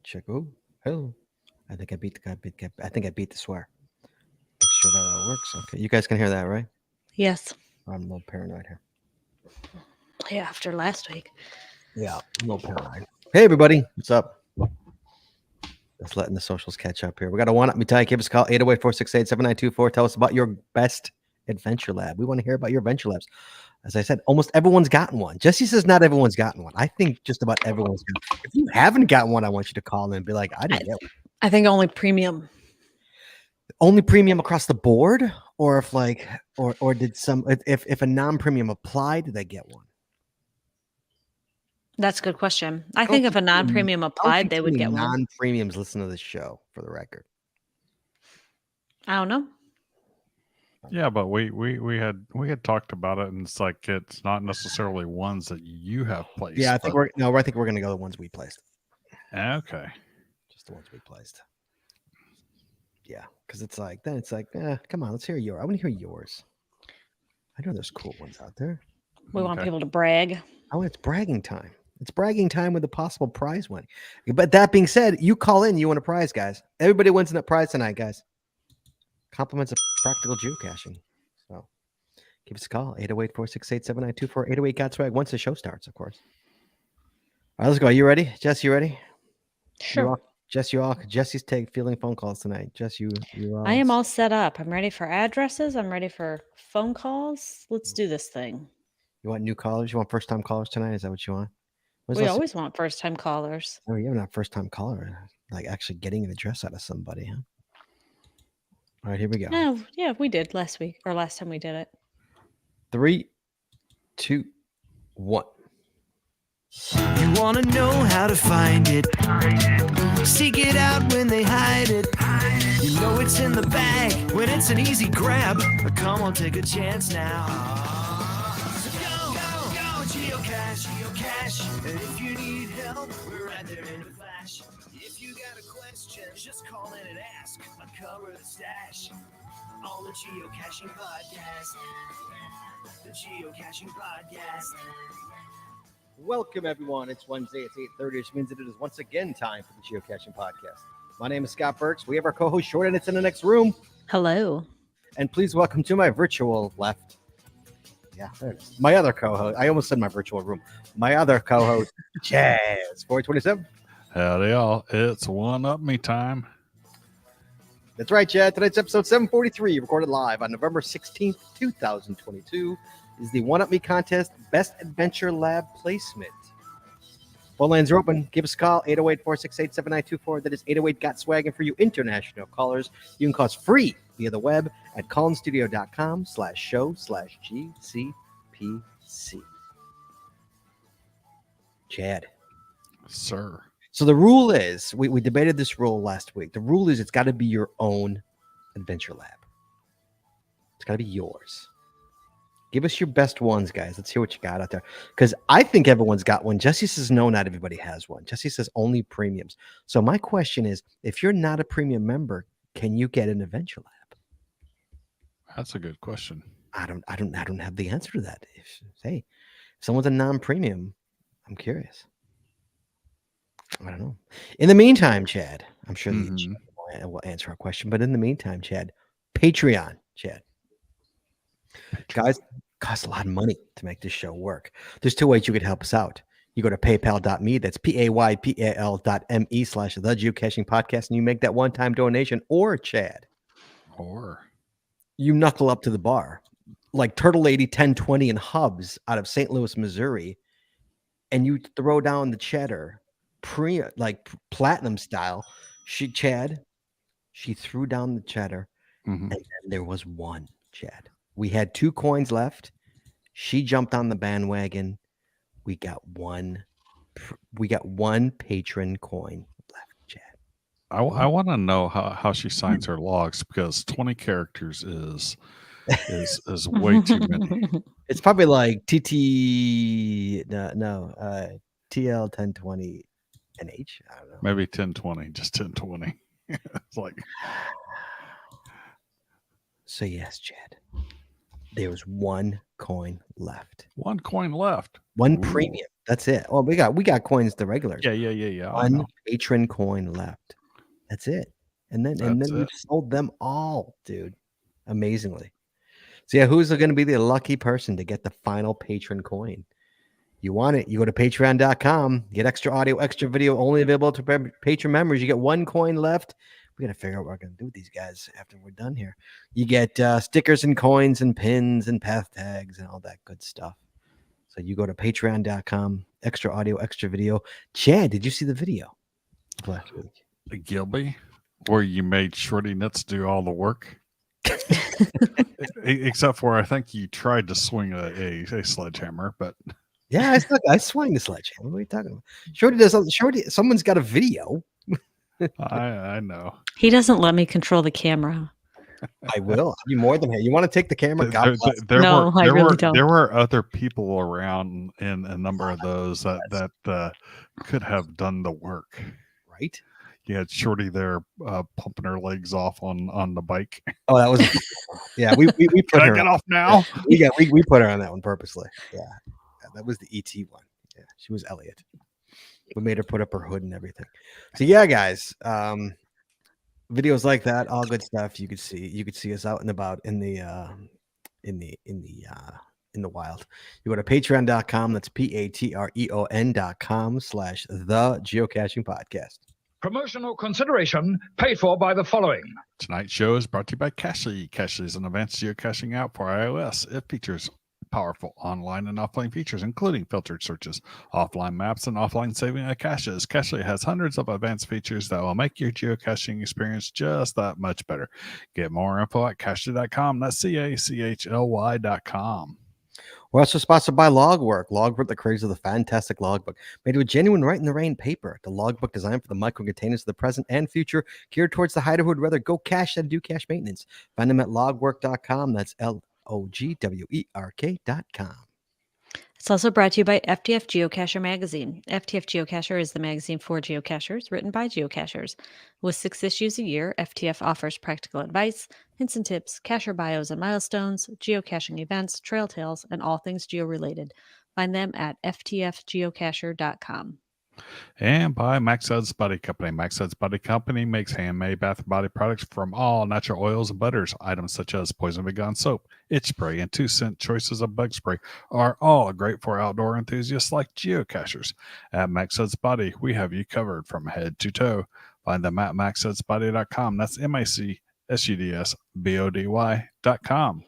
Check. Oh, I think I beat the. I think I beat the swear. Make sure that all works. Okay, you guys can hear that, right? Yes. I'm a little paranoid here. Yeah, after last week. Yeah, I'm a little paranoid. Hey, everybody, what's up? Just letting the socials catch up here. We got a one up me tie. Give us a call 808-468-7924. Tell us about your best adventure lab. We want to hear about your adventure labs. As I said, almost everyone's gotten one. Jesse says not everyone's gotten one. I think just about everyone's gotten. If you haven't gotten one, I want you to call in and be like, I I, didn't get one. I think only premium. Only premium across the board, or if like, or did some if a non-premium applied, did they get one? That's a good question. I I don't think if think a non-premium I don't applied, think they too would many get one. non-premiums listen to this show. For the record, I don't know. Yeah, but we had talked about it, and it's like it's not necessarily ones that you have placed. yeah, I think but, I think we're gonna go the ones we placed. okay. Just the ones we placed. Yeah, because it's like come on, let's hear yours. I want to hear yours. I know there's cool ones out there. We want Okay. people to brag. Oh, it's bragging time. It's bragging time with a possible prize winning. But that being said, you call in, you win a prize, guys. Everybody wins a prize tonight, guys. Compliments of practical geocaching. So give us a call, 808-468-7924, 808 got swag once the show starts, of course. All right, let's go. Are you ready? Jess, you ready? Sure. Jesse's fielding phone calls tonight. Jess, you I am all set up. I'm ready for addresses. I'm ready for phone calls. Let's do this thing. You want new callers? You want first time callers tonight? Is that what you want? When's We the last- always want first-time callers. Oh, you're not first time caller. Like actually getting an address out of somebody, huh? All right, here we go. No, yeah, we did last week or last time we did it. 3, 2, 1. You wanna know how to find it. Seek it out when they hide it. You know it's in the bag when it's an easy grab. Come on, take a chance now. So go, geocache, geocache. And if you need help, we're right there in a flash. If you got a question, just call in and ask. Uncover the stash on the Geocaching Podcast. The Geocaching Podcast. Welcome, everyone. It's Wednesday. It's 8:30, which means that it is once again time for the Geocaching Podcast. My name is Scott Burks. We have our co-host Short, and it's in the next room. Hello. And please welcome to my virtual left. Yeah, there it is. My other co-host. I almost said my virtual room. My other co-host, Chaz, 427. Howdy, y'all. It's one up me time. That's right, Chad. Tonight's episode 743, recorded live on November 16th, 2022, is the One Up Me Contest Best Adventure Lab Placement. Phone lines are open. Give us a call, 808-468-7924. That is 808 got swag. And for you international callers, you can call us free via the web at callinstudio.com/show/GCPC. Chad. Sir. So the rule is, we debated this rule last week. The rule is it's got to be your own adventure lab. It's got to be yours. Give us your best ones, guys. Let's hear what you got out there. Because I think everyone's got one. Jesse says, no, not everybody has one. Jesse says only premiums. So my question is, if you're not a premium member, can you get an adventure lab? That's a good question. I don't have the answer to that. If someone's a non-premium, I'm curious. I don't know. In the meantime, Chad, I'm sure the will answer our question. But in the meantime, Chad, Patreon, Chad. Guys, it costs a lot of money to make this show work. There's two ways you could help us out. You go to paypal.me, that's paypal.me/the Geocaching Podcast, and you make that one-time donation, or Chad. Or you knuckle up to the bar, like Turtle Lady 1020 and Hubs out of St. Louis, Missouri, and you throw down the cheddar, platinum style. She threw down the cheddar, and then there was one, Chad. We had 2 coins left. She jumped on the bandwagon. We got one patron coin left, Chad. I want to know how she signs her logs, because 20 characters is way too many. It's probably like TL 1020 NH. I don't know. Maybe 1020, just 1020. It's like. So yes, Chad. There's 1 coin left. 1 coin left. One Ooh. premium. That's it. Oh, we got coins, the regulars. Yeah. I One know. patron coin left. That's it. And then That's we've it. sold them all, dude. Amazingly. So yeah, who's going to be the lucky person to get the final patron coin? You want it? You go to patreon.com, get extra audio, extra video, only available to patron members. You get 1 coin left. We got to figure out what we're going to do with these guys after we're done here. You get stickers and coins and pins and path tags and all that good stuff. So you go to patreon.com, extra audio, extra video. Chad, did you see the video of last week? Gilby, where you made Shorty Nuts do all the work? Except for I think you tried to swing a sledgehammer, but Yeah, I swung the sledgehammer. What are you talking about? Shorty, someone's got a video. I know. He doesn't let me control the camera. I will. I'll be more than happy. You want to take the camera? God bless. No, I really don't. There were other people around in a number of those that could have done the work. Right? You had Shorty there pumping her legs off on the bike. Oh, that was yeah. We put Can I her. get off now? We put her on that one purposely. Yeah, that was the ET one. Yeah, she was Elliot. We made her put up her hood and everything. So yeah, guys, videos like that, all good stuff. You could see us out and about in the wild. You go to patreon.com. That's patreon.com/the geocaching podcast. Promotional consideration paid for by the following. Tonight's show is brought to you by Cachly. Cachly is an advanced geocaching app for iOS. It features powerful online and offline features, including filtered searches, offline maps, and offline saving of caches. Cachly has hundreds of advanced features that will make your geocaching experience just that much better. Get more info at cachly.com. That's CACHLY.com. We're also sponsored by Logwork. Logwork, the creators of the fantastic logbook, made with genuine Right in the Rain paper. The logbook designed for the micro containers of the present and future, geared towards the hider who would rather go cache than do cache maintenance. Find them at logwork.com. That's LOGWERK.com. It's also brought to you by FTF Geocacher Magazine. FTF Geocacher is the magazine for geocachers, written by geocachers. With 6 issues a year, FTF offers practical advice, hints and tips, cacher bios and milestones, geocaching events, trail tales, and all things geo-related. Find them at ftfgeocacher.com. And by Max Suds Body Company. Max Suds Body Company makes handmade bath and body products from all natural oils and butters. Items such as Poison Vegan soap, itch spray, and 2-cent choices of bug spray are all great for outdoor enthusiasts like geocachers. At Max Suds Body, we have you covered from head to toe. Find them at maxsudsbody.com. That's MACSUDSBODY.com.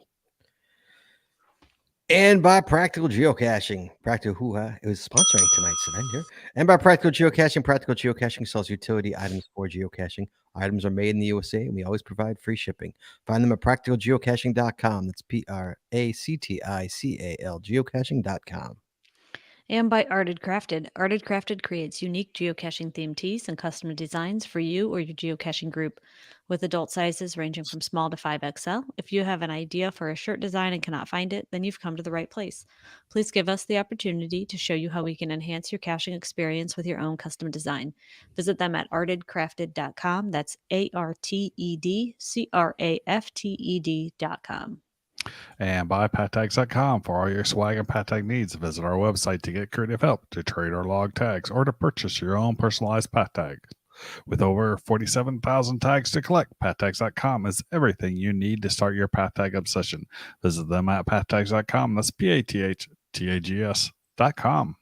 And by Practical Geocaching. Practical Hoo-Ha is sponsoring tonight's event here. And by Practical Geocaching. Practical Geocaching sells utility items for geocaching. Items are made in the USA, and we always provide free shipping. Find them at practicalgeocaching.com. That's PRACTICAL geocaching.com. And by Arted Crafted. Arted Crafted creates unique geocaching themed tees and custom designs for you or your geocaching group, with adult sizes ranging from small to 5XL. If you have an idea for a shirt design and cannot find it, then you've come to the right place. Please give us the opportunity to show you how we can enhance your caching experience with your own custom design. Visit them at artedcrafted.com. That's ARTEDCRAFTED.com. And by pattags.com for all your swag and pattag needs. Visit our website to get creative help, to trade or log tags, or to purchase your own personalized pattag. With over 47,000 tags to collect, pattags.com is everything you need to start your pattag obsession. Visit them at pattags.com. That's PATHTAGS.com.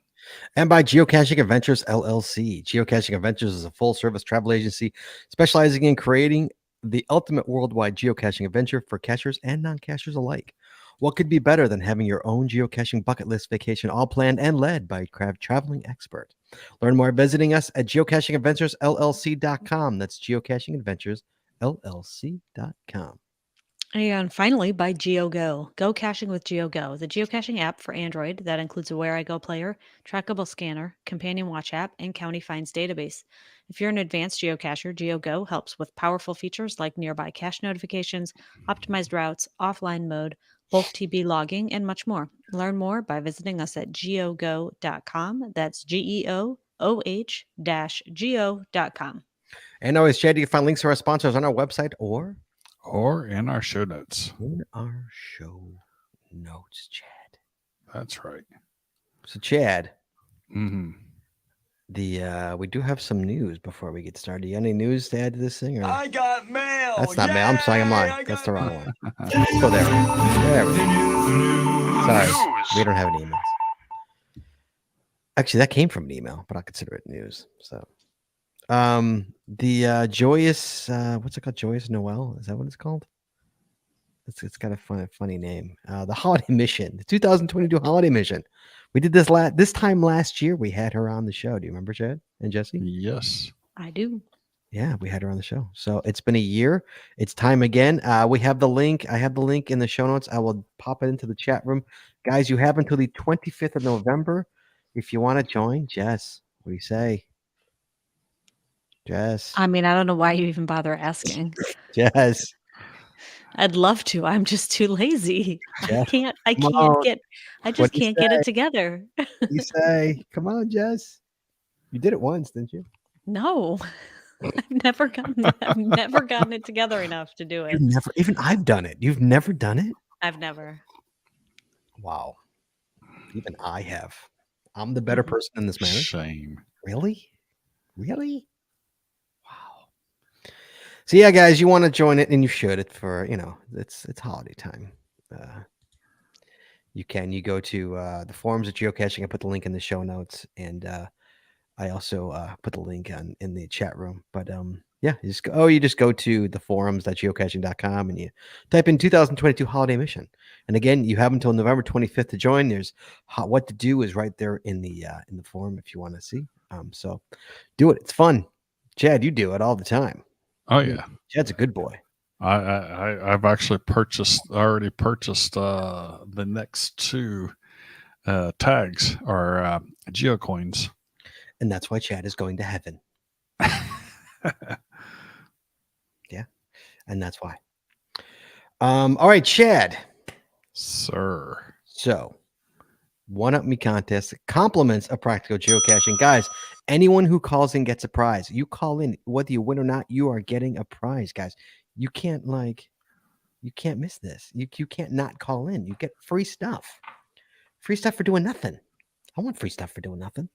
And by Geocaching Adventures LLC. Geocaching Adventures is a full-service travel agency specializing in creating the ultimate worldwide geocaching adventure for cachers and non-cachers alike. What could be better than having your own geocaching bucket list vacation all planned and led by a traveling expert? Learn more visiting us at geocachingadventuresllc.com. That's geocachingadventuresllc.com. And finally, by GeoGo. Go caching with GeoGo, the geocaching app for Android that includes a Where I Go player, trackable scanner, companion watch app, and county finds database. If you're an advanced geocacher, GeoGo helps with powerful features like nearby cache notifications, optimized routes, offline mode, bulk TB logging, and much more. Learn more by visiting us at geogo.com. That's GEOOH-geo.com. And always, Chad, you can find links to our sponsors on our website or in our show notes. in our show notes, Chad. That's right. So, Chad, Mm-hmm. we do have some news before we get started. You got any news to add to this thing? Or? I got mail. That's not mail. I'm sorry, I'm lying. That's the wrong one. Let's go there. There we go. Sorry, we don't have any emails. Actually, that came from an email, but I'll consider it news. So, the joyous, what's it called? Joyous Noel? Is that what it's called? It's got a funny name. The holiday mission, the 2022 holiday mission. We did this time last year. We had her on the show. Do you remember, Chad and Jesse? Yes. I do. Yeah, we had her on the show. So it's been a year. It's time again. We have the link. I have the link in the show notes. I will pop it into the chat room. Guys, you have until the 25th of November if you want to join. Jess, what do you say? Jess. I mean, I don't know why you even bother asking. Jess. I'd love to. I'm just too lazy. Jess, I come can't on. get I What just do you can't get say? it together. What do you say? Come on, Jess. You did it once, didn't you? No. I've never gotten it together enough to do it. You've never, even I've done it. You've never done it? I've never. Wow. Even I have. I'm the better person in this matter. Shame. Really? Really? Wow. So yeah, guys, you want to join it, and you should. It for it's holiday time. You go to the forums of geocaching. I put the link in the show notes, and I also put the link in the chat room. But yeah, you just go to the forums.geocaching.com and you type in 2022 holiday mission. And again, you have until November 25th to join. There's what to do is right there in the forum if you want to see. So do it. It's fun. Chad, you do it all the time. Oh yeah. Chad's a good boy. I've actually already purchased the next two tags or geocoins. And that's why Chad is going to heaven. Yeah. And that's why. All right, Chad. Sir. So, One Up Me contest, compliments of practical geocaching. Guys, anyone who calls in gets a prize. You call in, whether you win or not, you are getting a prize, guys. You can't miss this. You can't not call in. You get free stuff. Free stuff for doing nothing. I want free stuff for doing nothing.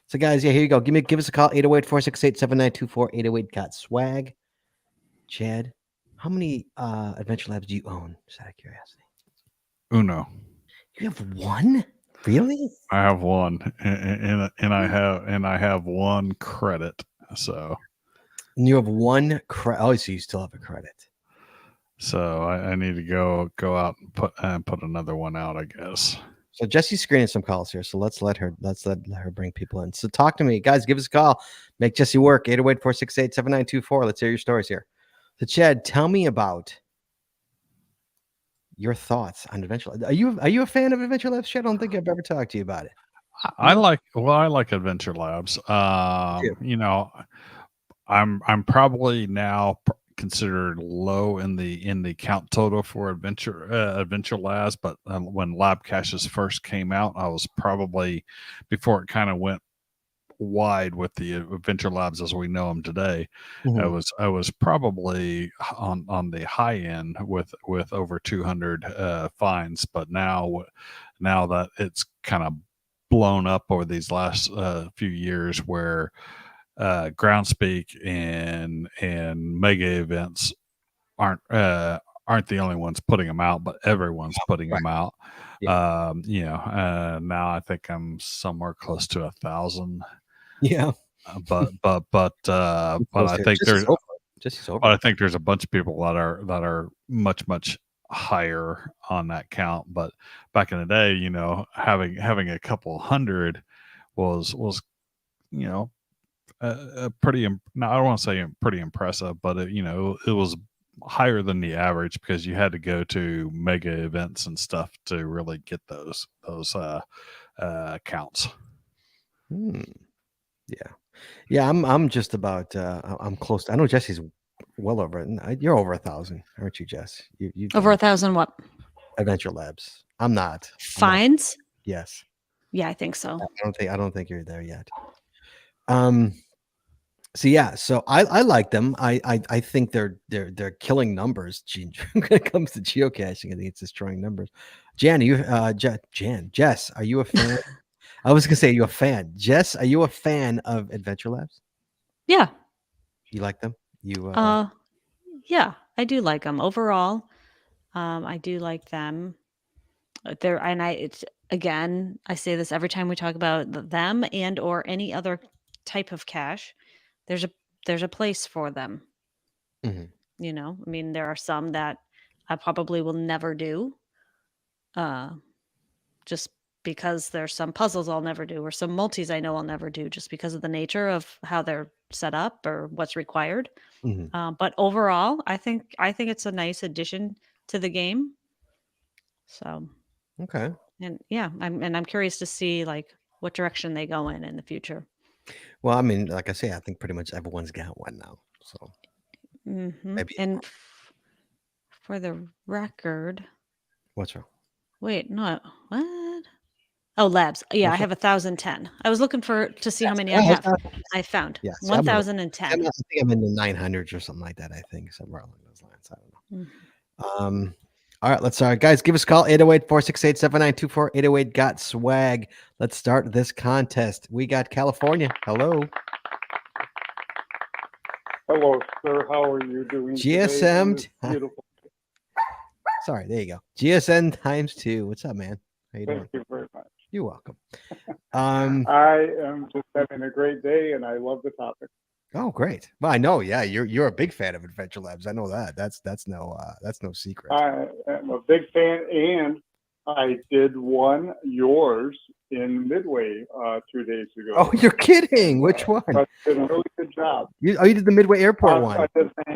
So, guys, yeah, here you go. Give us a call, 808-468-7924, 808 swag. Chad, how many Adventure Labs do you own? Just out of curiosity. Uno. You have one? Really? I have one, and I have one credit. So. And you have one credit. Oh, so you still have a credit. So I need to go out and put another one out, I guess. So Jesse's screening some calls here. So let's let her bring people in. So talk to me, guys. Give us a call. Make Jesse work. 808-468-7924. Let's hear your stories here. So Chad, tell me about your thoughts on Adventure Labs. Are you a fan of Adventure Labs, Chad? I don't think I've ever talked to you about it. I like Adventure Labs. I'm probably now considered low in the count total for Adventure Labs, but when Lab Caches first came out, I was probably, before it kind of went wide with the Adventure Labs as we know them today, I was probably on the high end with over 200 finds, but now that it's kind of blown up over these last few years, where Groundspeak and mega events aren't the only ones putting them out, but everyone's putting them out. Yeah. Now I think I'm somewhere close to 1,000. Yeah. But I think there's a bunch of people that are much higher on that count. But back in the day, having a couple hundred was pretty. Now I don't want to say pretty impressive, but it was higher than the average because you had to go to mega events and stuff to really get those counts. Yeah. I'm just about. I'm close. I know Jesse's well over it. You're over 1,000, aren't you, Jess? You over 1,000 what? Adventure Labs. I'm not. Finds? Yes. Yeah, I think so. I don't think you're there yet. So yeah, so I like them. I think they're killing numbers when it comes to geocaching. I think it's destroying numbers. Jan, are you Jess, are you a fan? I was gonna say, are you a fan? Jess, are you a fan of Adventure Labs? Yeah. You like them? You Yeah, I do like them overall. I do like them. It's again, I say this every time we talk about them and or any other type of cache. There's a there's a place for them. Mhm. I mean, there are some that I probably will never do, uh, just because there's some puzzles I'll never do, or some multis I know I'll never do, just because of the nature of how they're set up or what's required. Mhm. But overall, I think it's a nice addition to the game. So, Okay. and yeah, I'm curious to see like what direction they go in the future. Well, I mean, like I say, I think pretty much everyone's got one now. So maybe And for the record, what's wrong? wait, no, what? Oh, labs. Yeah, I What's wrong? have 1,010. I was looking to see how many I Oh, have. okay. I found Yeah, see, I think 1,010. I'm in the 900s or something like that. I think somewhere along those lines. I don't know. Mhm. All right, let's start. Guys, give us a call 808-468-7924. 808 got swag. Let's start this contest. We got California. Hello. Hello, sir. How are you doing today? GSM. It's beautiful. Sorry, there you go. GSN times 2. What's up, man? How you doing? Thank you very much. You're welcome. I am just having a great day, and I love the topic. Oh, great. Well, I know. Yeah, you're a big fan of Adventure Labs. I know that. That's no secret. I am a big fan, and I did one yours in Midway 2 days ago. Oh, you're kidding. Which one? But did a really good job. You did the Midway Airport one. I did the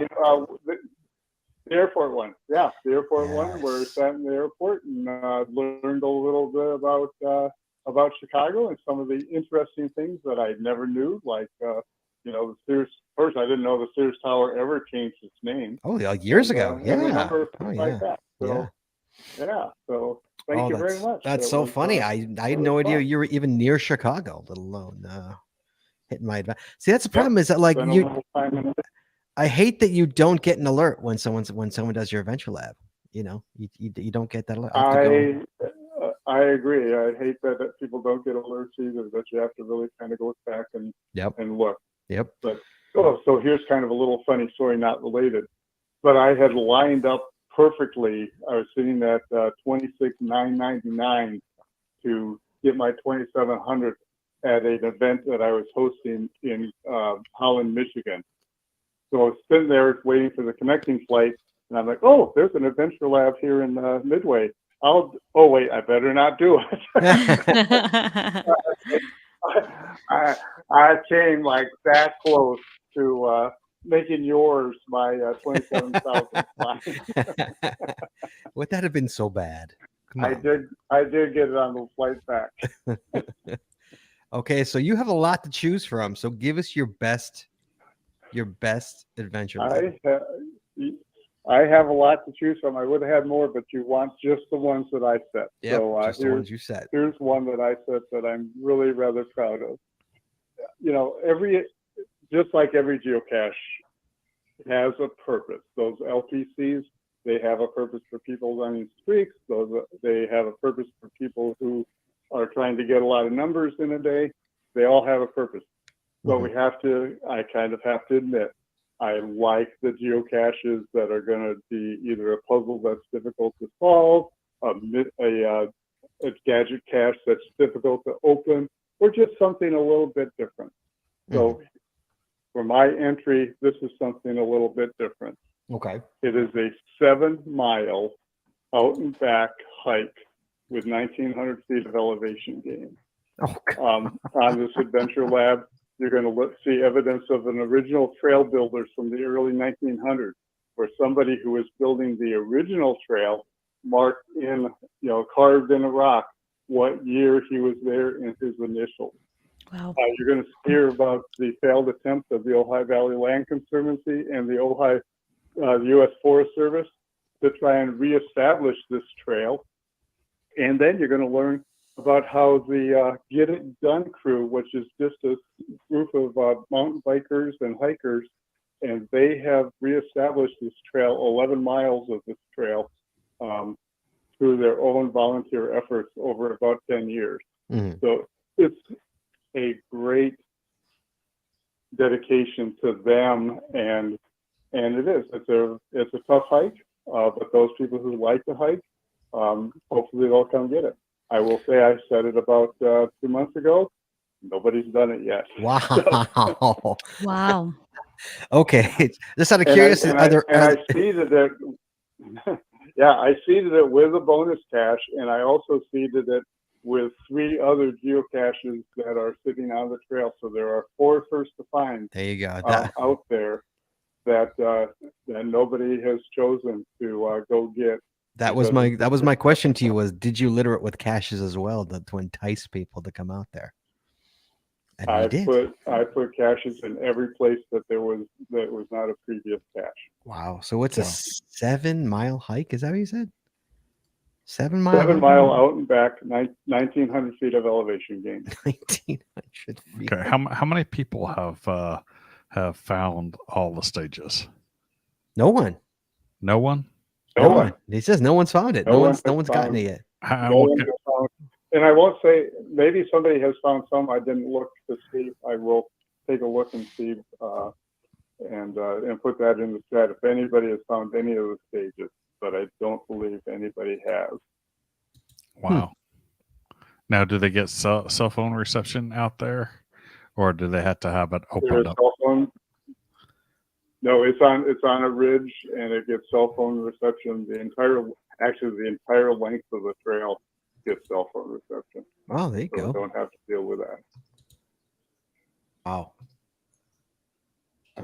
airport one. Yeah, the airport one. We're sat in the airport and learned a little bit about Chicago and some of the interesting things that I never knew, like the Sears. First, I didn't know the Sears Tower ever changed its name. Oh, yeah, years ago. And a Yeah. number of Oh, things yeah. like that. So, Yeah. So thank you very much. That's It so was, funny. I had no idea fun. you were even near Chicago, let alone hitting my advice. See, that's the problem is that Spent a little time in it. I hate that you don't get an alert when someone does your Adventure Lab. You don't get that alert. I agree. I hate that people don't get alerts either. That you have to really kind of go back and look. Yep. But so here's kind of a little funny story, not related. But I had lined up perfectly. I was sitting at $26,999 to get my 2,700 at an event that I was hosting in Holland, Michigan. So I was sitting there waiting for the connecting flight, and I'm like, "Oh, there's an Adventure Lab here in Midway. Oh wait, I better not do it." I came like that close to making yours my 27,000. Would that have been so bad? I did get it on the flight back. Okay, so you have a lot to choose from. So give us your best Adventure Lab. I have a lot to choose from. I would have had more, but you want just the ones that I set. Yep, so just the ones you set. Here's one that I set that I'm really rather proud of. Just like every geocache has a purpose. Those LPCs, they have a purpose for people running streaks. They have a purpose for people who are trying to get a lot of numbers in a day. They all have a purpose. So I kind of have to admit, I like the geocaches that are going to be either a puzzle that's difficult to solve, a gadget cache that's difficult to open, or just something a little bit different. So for my entry, this is something a little bit different. Okay. It is a 7-mile out and back hike with 1,900 feet of elevation gain. On this Adventure Lab, you're going to see evidence of an original trail builders from the early 1900s, where somebody who was building the original trail marked in, carved in a rock, what year he was there in his initials. Wow. You're going to hear about the failed attempt of the Ojai Valley Land Conservancy and the Ojai U.S. Forest Service to try and reestablish this trail. And then you're going to learn about how the Get It Done crew, which is just a group of mountain bikers and hikers, and they have reestablished this trail, 11 miles of this trail, through their own volunteer efforts over about 10 years. Mhm. So it's a great dedication to them, and it is. It's a tough hike, but those people who like to hike, hopefully they'll come get it. I will say I said it about 2 months ago. Nobody's done it yet. Wow. Wow. Okay. Just out of And curiosity, I seeded it. Yeah, I seeded it with a bonus cache, and I also seeded it with 3 other geocaches that are sitting on the trail. So there are 4 first to find there you go. out there that nobody has chosen to go get. That was my question to you was, did you litter it with caches as well to entice people to come out there? And I you did. put caches in every place that was not a previous cache. Wow. So it's a 7-mile hike. Is that what you said? 7 mile. 7 mile out and back, 1,900 feet of elevation gain. 1,900 feet. Okay. How many people have found all the stages? No one. No one. No one. He says no one's found it. No No one one's has gotten found it yet. No one has found. And I won't say, maybe somebody has found some. I didn't look to see. I will take a look and see, and put that in the chat if anybody has found any of the stages. But I don't believe anybody has. Wow. Now, do they get cell phone reception out there, or do they have to have it opened up? Cell phone? No, it's on a ridge, and it gets cell phone reception. The entire length of the trail gets cell phone reception. Oh, there you So go. we don't have to deal with that. Wow.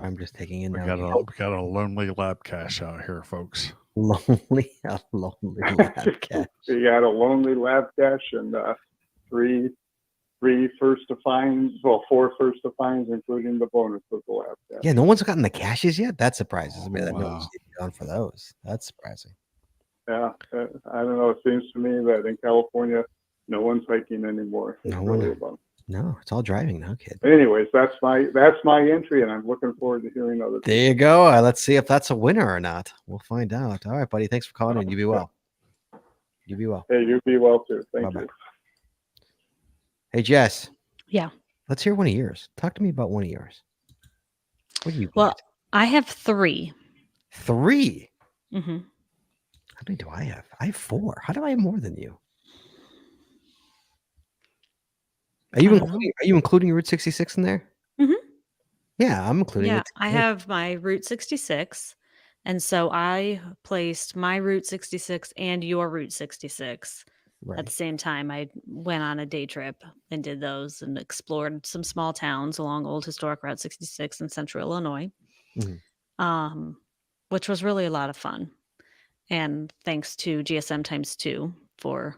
I'm just taking in We now. got a lonely lab cache out here, folks. A lonely lab cache. We got a lonely lab cache and 3 first to find, well, 4 first to finds, including the bonus of the lab cache. Yeah, no one's gotten the caches yet. That surprises me. That Wow. no one's gone for those. That's surprising. Yeah, I don't know. It seems to me that in California, no one's hiking anymore. It's No one. really a bummer. No, it's all driving now, kid. Anyways, that's my entry, and I'm looking forward to hearing other. There you go. Let's see if that's a winner or not. We'll find out. All right, buddy. Thanks for calling in. You be well. You be well. Hey, you be well too. Thank Bye-bye. you. Hey, Jess. Yeah. Let's hear one of yours. Talk to me about one of yours. What do you Well, got? I have 3. 3? Mm-hmm. How many do I have? I have 4. How do I have more than you? Are you including Route 66 in there? Mhm. Yeah, I'm including Yeah, it. I have my Route 66. And so I placed my Route 66 and your Route 66 at the same time. I went on a day trip and did those and explored some small towns along Old Historic Route 66 in central Illinois, which was really a lot of fun. And thanks to GSM times 2 for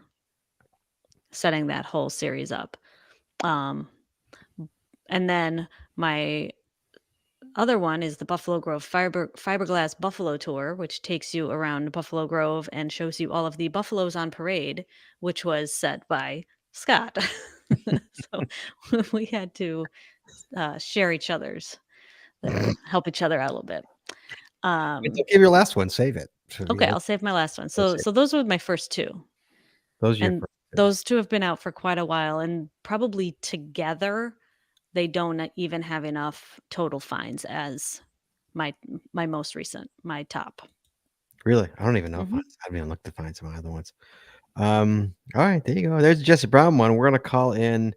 setting that whole series up. And then my other one is the Buffalo Grove Fiberglass Buffalo Tour, which takes you around Buffalo Grove and shows you all of the buffaloes on parade, which was set by Scott. So we had to share each other's, help each other out a little bit. Give your last one. Save it. Okay, I'll save my last one. So those were my first 2. Those are your And first 2. those 2 have been out for quite a while, and probably together they don't even have enough total finds as my most recent, my top. Really? I don't even know if I haven't even looked to find some other ones. All right, there you go. There's the Jesse Brown one. We're gonna call in.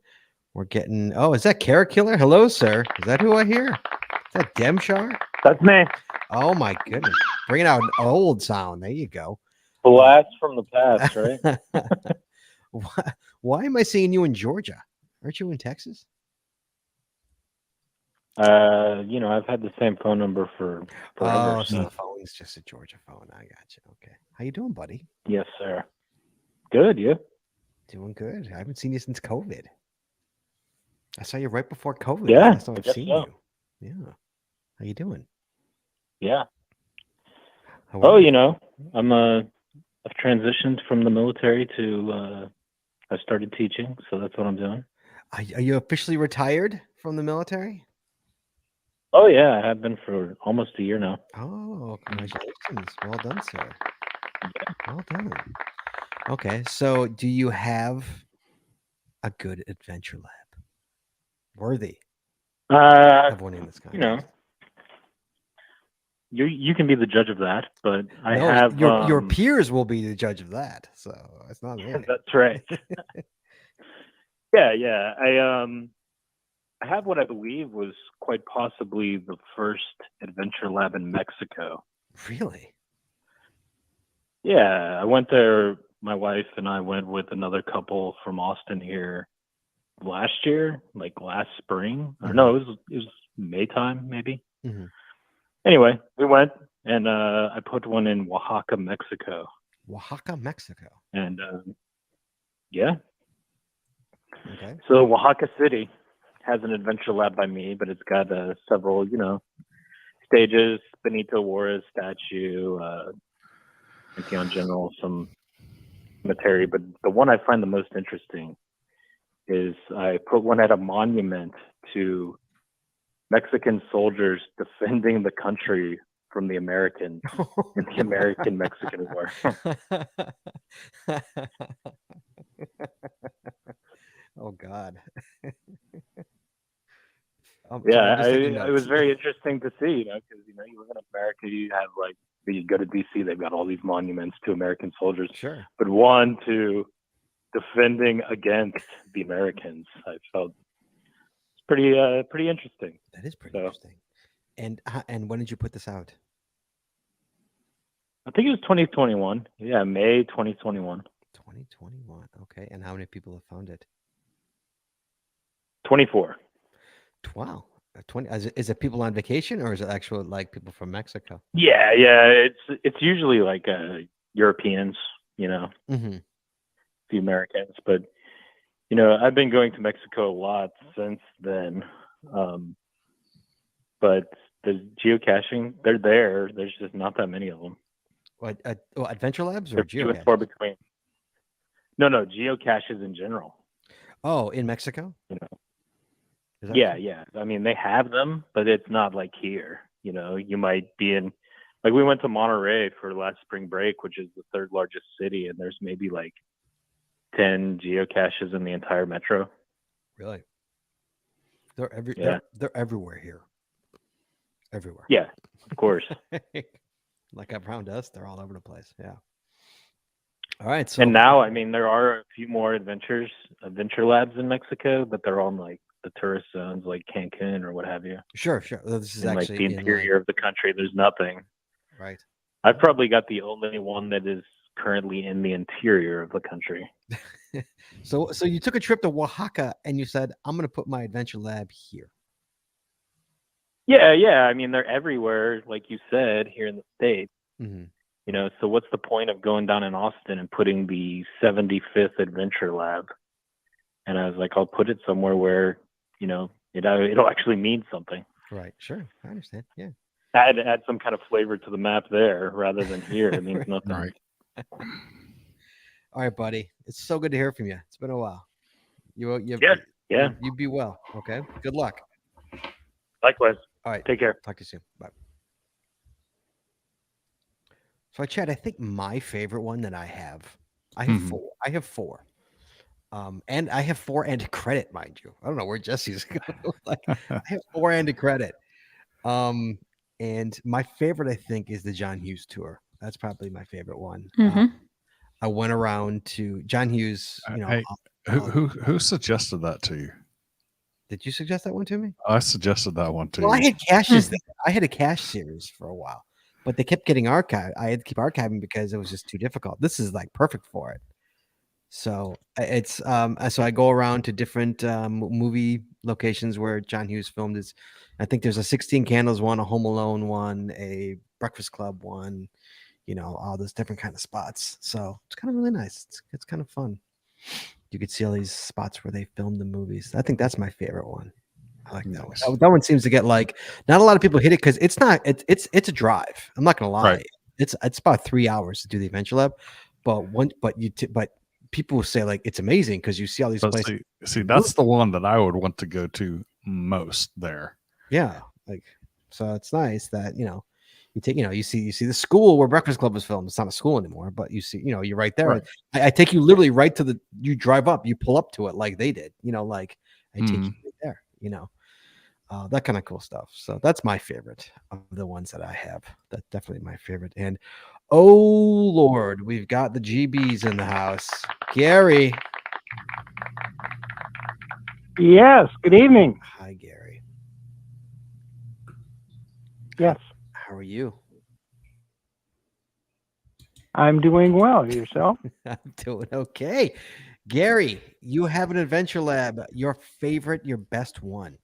We're getting. Oh, is that Carrot Killer? Hello, sir. Is that who I hear? Is that Demshar? That's me. Oh my goodness! Bringing out an old sound. There you go. Blast from the past, right? Why am I seeing you in Georgia? Aren't you in Texas? I've had the same phone number for forever. Oh, so the phone's just a Georgia phone. I got you. Okay. How you doing, buddy? Yes, sir. Good, you? Doing good. I haven't seen you since COVID. I saw you right before COVID. Yeah, Last time I've seen you. Yeah. How you doing? Yeah. How are you? I've transitioned from the military to I started teaching, so that's what I'm doing. Are you officially retired from the military? Oh yeah, I have been for almost a year now. Oh, congratulations. Well done, sir. Well done. Okay, so do you have a good adventure lab worthy of winning this You know, contest? you can be the judge of that, but I No, have your peers will be the judge of that, so it's not me. That's right. Yeah. I have what I believe was quite possibly the first adventure lab in Mexico. Really? Yeah, I went there. My wife and I went with another couple from Austin here last year, like last spring. Or no, it was May time maybe. Mm-hmm. Anyway, we went and I put one in Oaxaca, Mexico. Oaxaca, Mexico. And yeah. Okay. So Oaxaca City has an adventure lab by me, but it's got several, stages, Benito Juarez statue, Pantheon General, some cemetery. But the one I find the most interesting is I put one at a monument to Mexican soldiers defending the country from the Americans in the American-Mexican War. Oh God. Yeah, it was very interesting to see, because you live in America, you have you go to DC, they've got all these monuments to American soldiers. Sure. But one to defending against the Americans, I felt it's pretty interesting. That is pretty interesting. And when did you put this out? I think it was 2021. Yeah, May 2021. 2021. Okay. And how many people have found it? 24. Wow. 20. Is it people on vacation, or is it actual people from Mexico? Yeah. It's usually Europeans, Mm-hmm. the Americans, but I've been going to Mexico a lot since then. But the geocaching, they're there. There's just not that many of them. What? Adventure labs or Few and geocaches? far between. No, geocaches in general. Oh, in Mexico? Yeah. I mean, they have them, but it's not like here. You might be in, we went to Monterey for last spring break, which is the third largest city, and there's maybe 10 geocaches in the entire metro. Really? They're they're everywhere here. Everywhere. Yeah, of course. Like around us, they're all over the place. Yeah. All right. So and now, I mean, there are a few more adventure labs in Mexico, but they're on the tourist zones like Cancun or what have you. Sure. This is in, actually the interior of the country. There's nothing. Right. I've probably got the only one that is currently in the interior of the country. So you took a trip to Oaxaca and you said, I'm going to put my adventure lab here. Yeah. I mean, they're everywhere, like you said, here in the States. Mm-hmm. So what's the point of going down in Austin and putting the 75th Adventure Lab? And I was like, I'll put it somewhere where, it'll actually mean something. Right. Sure. I understand. Yeah. Add some kind of flavor to the map there rather than here. It means nothing. Right. All right, buddy. It's so good to hear from you. It's been a while. You be well. Okay. Good luck. Likewise. All right. Take care. Talk to you soon. Bye. So, Chad, I think my favorite one that I have four. I have four. And I have 4 and credit, mind you. I don't know where Jesse's going. I have 4 and credit. And my favorite, I think, is the John Hughes tour. That's probably my favorite one. Mm-hmm. I went around to John Hughes. Hey, who suggested that to you? Did you suggest that one to me? I suggested that one to you. I had caches there. I had a cache series for a while, but they kept getting archived. I had to keep archiving because it was just too difficult. This is perfect for it. So it's so I go around to different movie locations where John Hughes filmed his. I think there's a 16 Candles one, a Home Alone one, a Breakfast Club one, all those different kind of spots. So it's kind of really nice. It's kind of fun. You could see all these spots where they filmed the movies. I think that's my favorite one. I like that one. That one seems to get not a lot of people hit it because it's not. It's a drive. I'm not gonna lie. Right. It's about 3 hours to do the Adventure Lab, but people say like it's amazing because you see all these But places. see, that's the one that I would want to go to most there. Yeah, like so it's nice that you take you see the school where Breakfast Club was filmed. It's not a school anymore, but you see you're right there. Right. I take you literally right to you drive up, you pull up to it like they did. Like I take you right there. That kind of cool stuff. So that's my favorite of the ones that I have. That's definitely my favorite. And oh Lord, we've got the GBs in the house. Gary. Yes. Good evening. Hi, Gary. Yes. How are you? I'm doing well. Yourself? I'm doing okay. Gary, you have an adventure lab. Your favorite, your best one.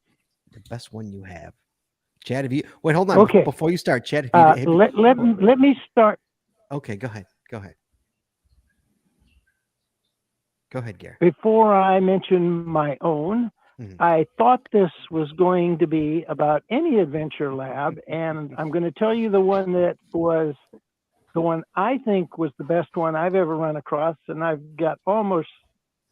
The best one you have. Chad, have you wait, hold on. Okay. Before you start, Chad, have you, Let me start. Okay, go ahead. Go ahead. Go ahead, Gary. Before I mention my own, I thought this was going to be about any adventure lab, and I'm going to tell you the one that was the one I think was the best one I've ever run across, and I've got almost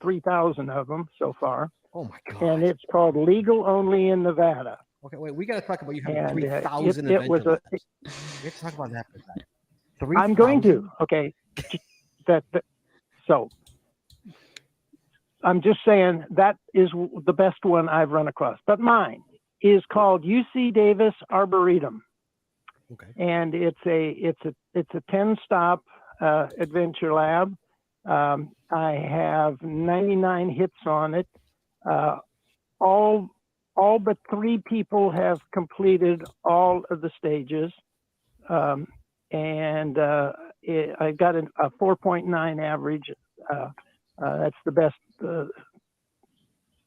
3,000 of them so far. Oh my God. And it's called Legal Only in Nevada. Okay, wait, we got to talk about you having And 3,000 it was adventure labs. We have to talk about that for a second. I'm going 3,000? to. Okay. So I'm just saying that is the best one I've run across. But mine is called UC Davis Arboretum. Okay. And it's a 10-stop adventure lab. I have 99 hits on it. All but 3 people have completed all of the stages. And I got a 4.9 average. That's the best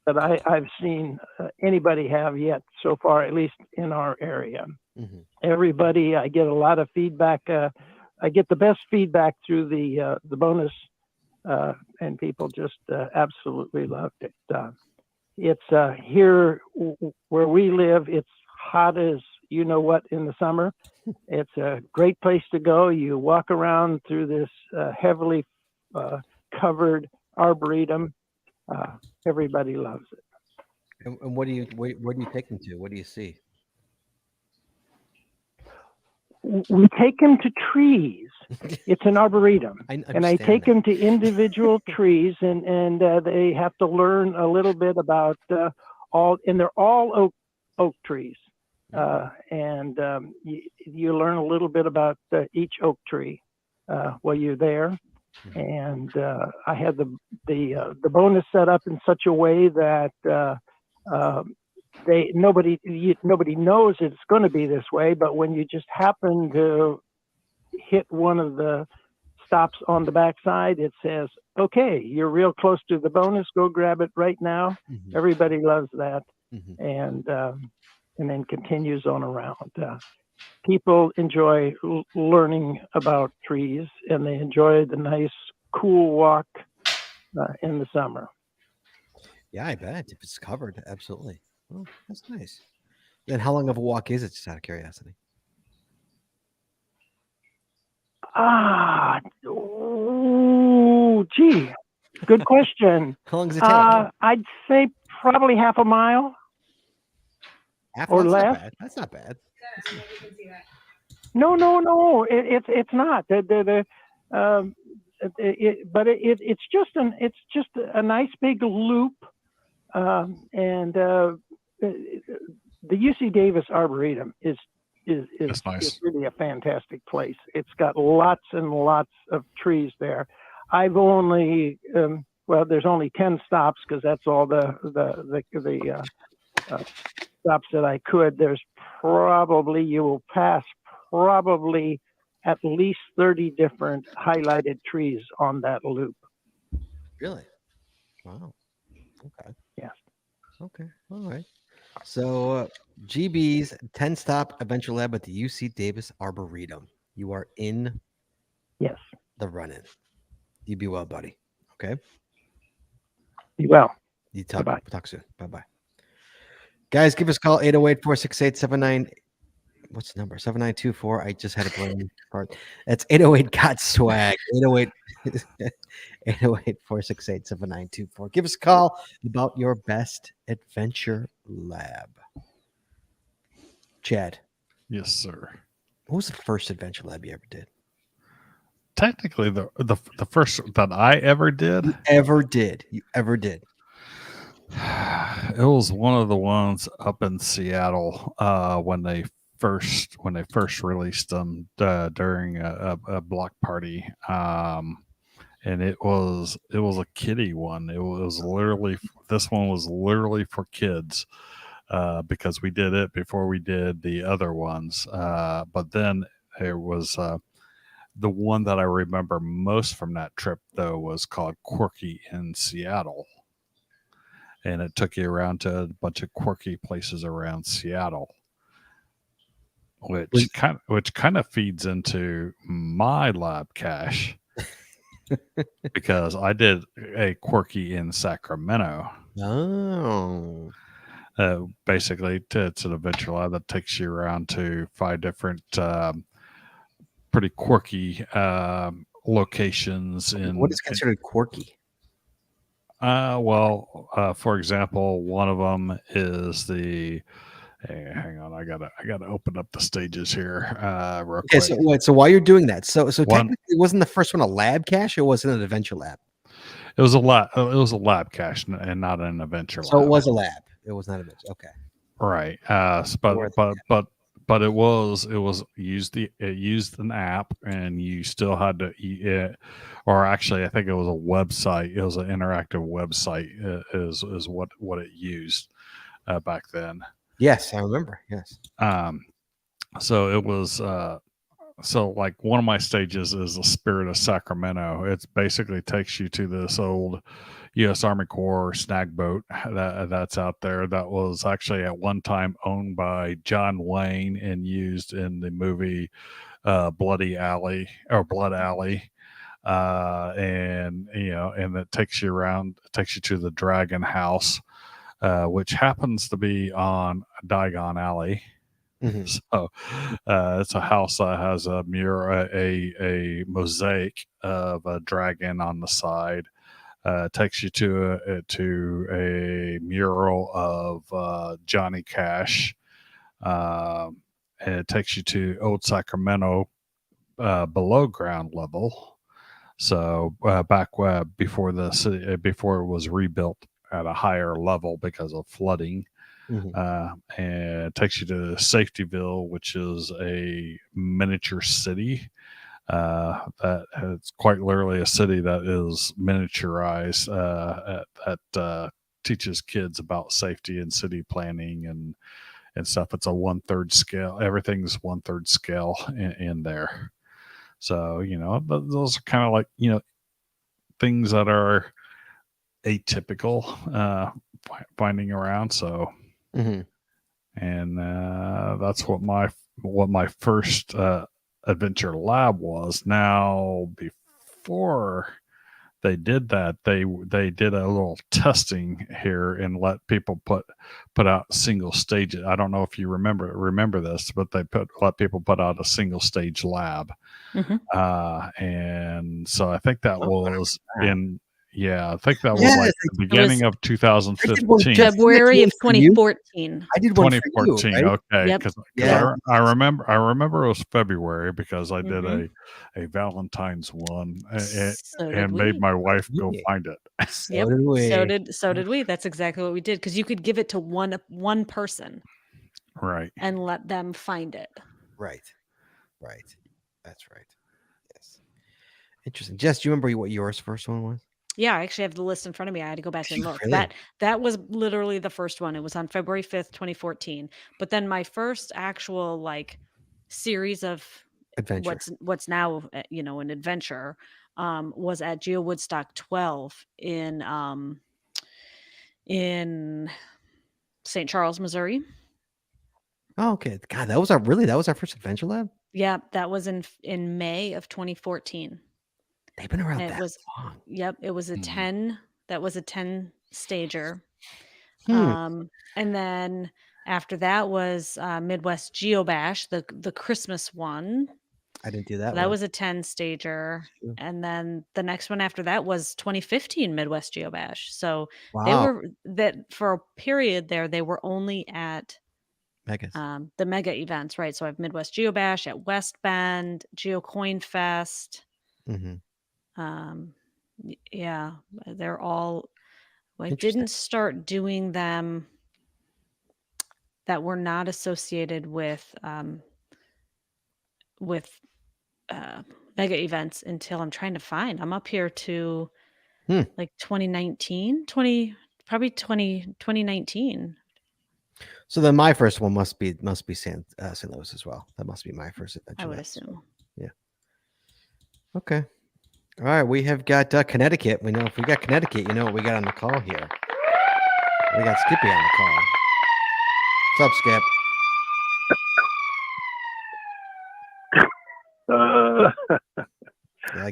that I've seen anybody have yet so far, at least in our area. Mm-hmm. Everybody, I get a lot of feedback. I get the best feedback through the bonus, and people just absolutely loved it. It's here where we live. It's hot as you know what in the summer. It's a great place to go. You walk around through this heavily covered arboretum. Everybody loves it. And where do you take them to? What do you see? We take them to trees. It's an arboretum, and I take them to individual trees, and they have to learn a little bit about and they're all oak trees, and you learn a little bit about each oak tree while you're there. And I had the bonus set up in such a way that nobody knows it's going to be this way, but when you just happen to hit one of the stops on the backside, it says, okay, you're real close to the bonus, go grab it right now. Mm-hmm. Everybody loves that. Mm-hmm. And then continues on around. People enjoy learning about trees, and they enjoy the nice cool walk in the summer. Yeah, I bet if it's covered, absolutely. Oh, that's nice. Then how long of a walk is it, just out of curiosity? Gee, good question. How long does it take? I'd say probably half a mile. Or less. That's not bad. No. It's not. It's just a nice big loop, and the UC Davis Arboretum is nice. is really a fantastic place. It's got lots and lots of trees there. I've only there's only 10 stops because that's all the stops that I could. There's you will pass probably at least 30 different highlighted trees on that loop. Really? Wow. Okay. Yes. Okay. All right. So GB's 10-stop adventure lab at the UC Davis Arboretum. You are in the run-in. You be well, buddy. Okay? Be well. You talk, Bye-bye. Talk soon. Bye-bye. Guys, give us a call, 808-468-7988. What's the number? 7924. I just had a brain part. That's 808 got swag. 808 808-468-7924. Give us a call about your best adventure lab. Chad, Yes, sir. what was the first adventure lab you ever did? Technically, the first that I ever did, You ever did. it was one of the ones up in Seattle when they first released them during a block party, and it was a kiddie one. It was literally, this one was literally for kids, because we did it before we did the other ones, but then there was the one that I remember most from that trip, though, was called Quirky in Seattle. And it took you around to a bunch of quirky places around Seattle, which kind of feeds into my lab cache because I did a quirky in Sacramento. Oh. Basically, it's an adventure lab that takes you around to 5 different pretty quirky locations. What is considered quirky? For example, one of them is the. Hey, hang on, I gotta open up the stages here, real Okay, quick. so while you're doing that, so technically, wasn't the first one a lab cache, or was it an adventure lab? It was a lab. It was a lab cache and not an adventure lab. So it was a lab. It was not a adventure. Okay. Right. Or But it used an app, and you still had to or actually, I think it was a website. It was an interactive website. Is what it used back then. Yes, I remember. Yes. So it was. So like one of my stages is the Spirit of Sacramento. It basically takes you to this old U.S. Army Corps snag boat that's out there. That was actually at one time owned by John Wayne and used in the movie Bloody Alley or Blood Alley. And it takes you around, takes you to the Dragon House, which happens to be on Diagon Alley. Mm-hmm. So it's a house that has a mural, a mosaic of a dragon on the side. Takes you to a mural of Johnny Cash, and it takes you to Old Sacramento below ground level. So back before the city, before it was rebuilt at a higher level because of flooding. Mm-hmm. And it takes you to Safetyville, which is a miniature city that it's quite literally a city that is miniaturized, that teaches kids about safety and city planning and stuff. It's a 1/3 scale. Everything's 1/3 scale in there. So, those are kind of like, things that are atypical finding around. So, Mm-hmm. and that's what my first adventure lab was. Now, before they did that, they did a little testing here and let people put out single stages. I don't know if you remember this, but they let people put out a single stage lab. Mm-hmm. And so I think that was in. Yeah, I think that was Yes, like the beginning of 2015. February of 2014. I did one for you, 2014. right? Okay, Yep. because Yeah. I remember it was February because I did Mhm. a Valentine's one So did and we. made my wife go Yeah. find it. So Yep. did we. So did we. That's exactly what we did, because you could give it to one person Right. and let them find it. Right. That's right. Yes. Interesting. Jess, do you remember what yours first one was? Yeah, I actually have the list in front of me. I had to go back and look. Really? That was literally the first one. It was on February 5th, 2014. But then my first actual series of Adventure. what's now an adventure was at Geo Woodstock 12 in St. Charles, Missouri. Oh, okay. God, that was our first adventure lab? Yeah, that was in May of 2014. They've been around And that long. Yep, it was a Hmm. 10. That was a 10 stager. Hmm. And then After that was Midwest Geobash, the Christmas one. I didn't do So that that one. was a 10 stager. True. And then the next one after that was 2015 Midwest Geobash. So they Wow. were that for a period there, they were only at Megas. the mega events, right? So I have Midwest Geobash at West Bend, GeoCoin Fest. Mhm. Yeah, they're all. I Interesting. didn't start doing them that were not associated with mega events until I'm trying to find. I'm up here to like 2019, 2019. So then my first one must be St. Louis as well. That must be my first adventure. I would lab as assume. well. Yeah. Okay. All right. We have got Connecticut. We know if we got Connecticut, you know what we got on the call here. We got Skippy on the call. What's up, Skip?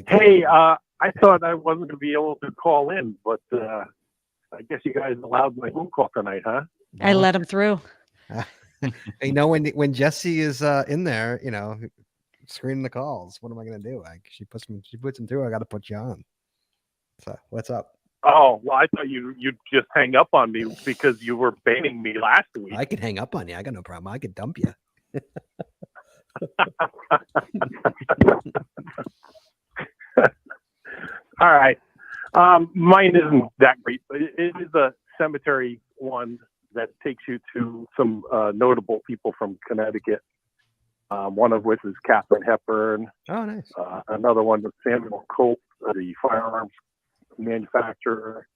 Hey, I thought I wasn't going to be able to call in, but I guess you guys allowed my phone call tonight, huh? I let him through. You know, when Jesse is in there, you know, screening the calls, what am I going to do? She puts them through. I got to put you on. So what's up? Oh, well, I thought you'd just hang up on me because you were baiting me last week. I could hang up on you. I got no problem. I could dump you. All right. Mine isn't that great, but it is a cemetery one that takes you to some notable people from Connecticut. One of which is Katharine Hepburn. Oh, nice. Another one was Samuel Cope, the firearms manufacturer,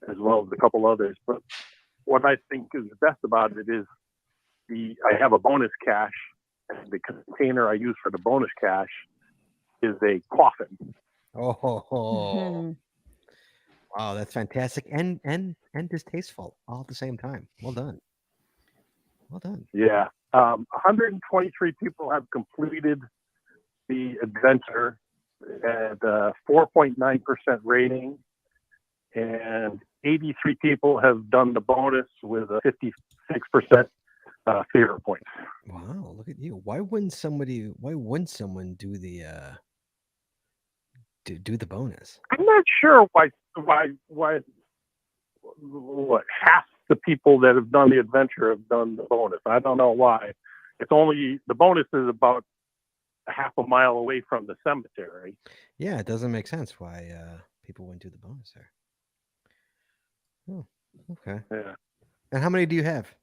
as well as a couple others. But what I think is best about it is I have a bonus cache, and the container I use for the bonus cache is a coffin. Oh, wow, that's fantastic and distasteful all at the same time. Well done. Well done. Yeah. 123 people have completed the adventure at 4.9% rating, and 83 people have done the bonus with a 56% favorite points. Wow, look at you. Why wouldn't someone do the do the bonus? I'm not sure why half the people that have done the adventure have done the bonus. I don't know why. The bonus is about a half a mile away from the cemetery. Yeah, it doesn't make sense why people wouldn't do the bonus there. Oh, okay. Yeah. And how many do you have?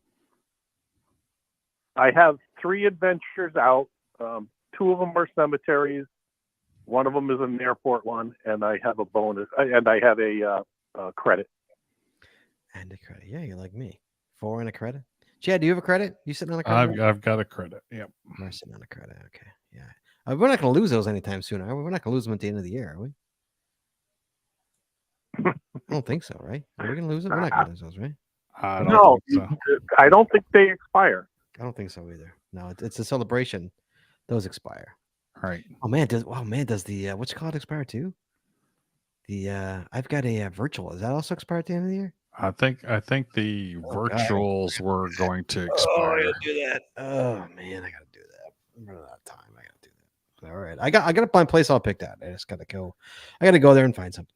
I have 3 adventures out. 2 of them are cemeteries. One of them is an airport one, and I have a bonus. And I have a credit. And a credit. Yeah, you're like me. 4 and a credit. Chad, do you have a credit? You sitting on a credit? I've got a credit. Yep. We're sitting on a credit. Okay. Yeah. We're not going to lose those anytime soon, are we? We're not going to lose them at the end of the year, are we? I don't think so, right? Are we going to lose it? We're not going to lose those, right? I don't think so. I don't think they expire. I don't think so either. No, it's a celebration. Those expire. All right. Oh man, does the what's it called expire too? The I've got a virtual. Does that also expire at the end of the year? I think the virtuals were going to expire. Oh, I gotta do that. Oh man, I gotta do that. I'm running out of time. I gotta do that. All right, I got a fun place all picked out. I just gotta go. I gotta go there and find something.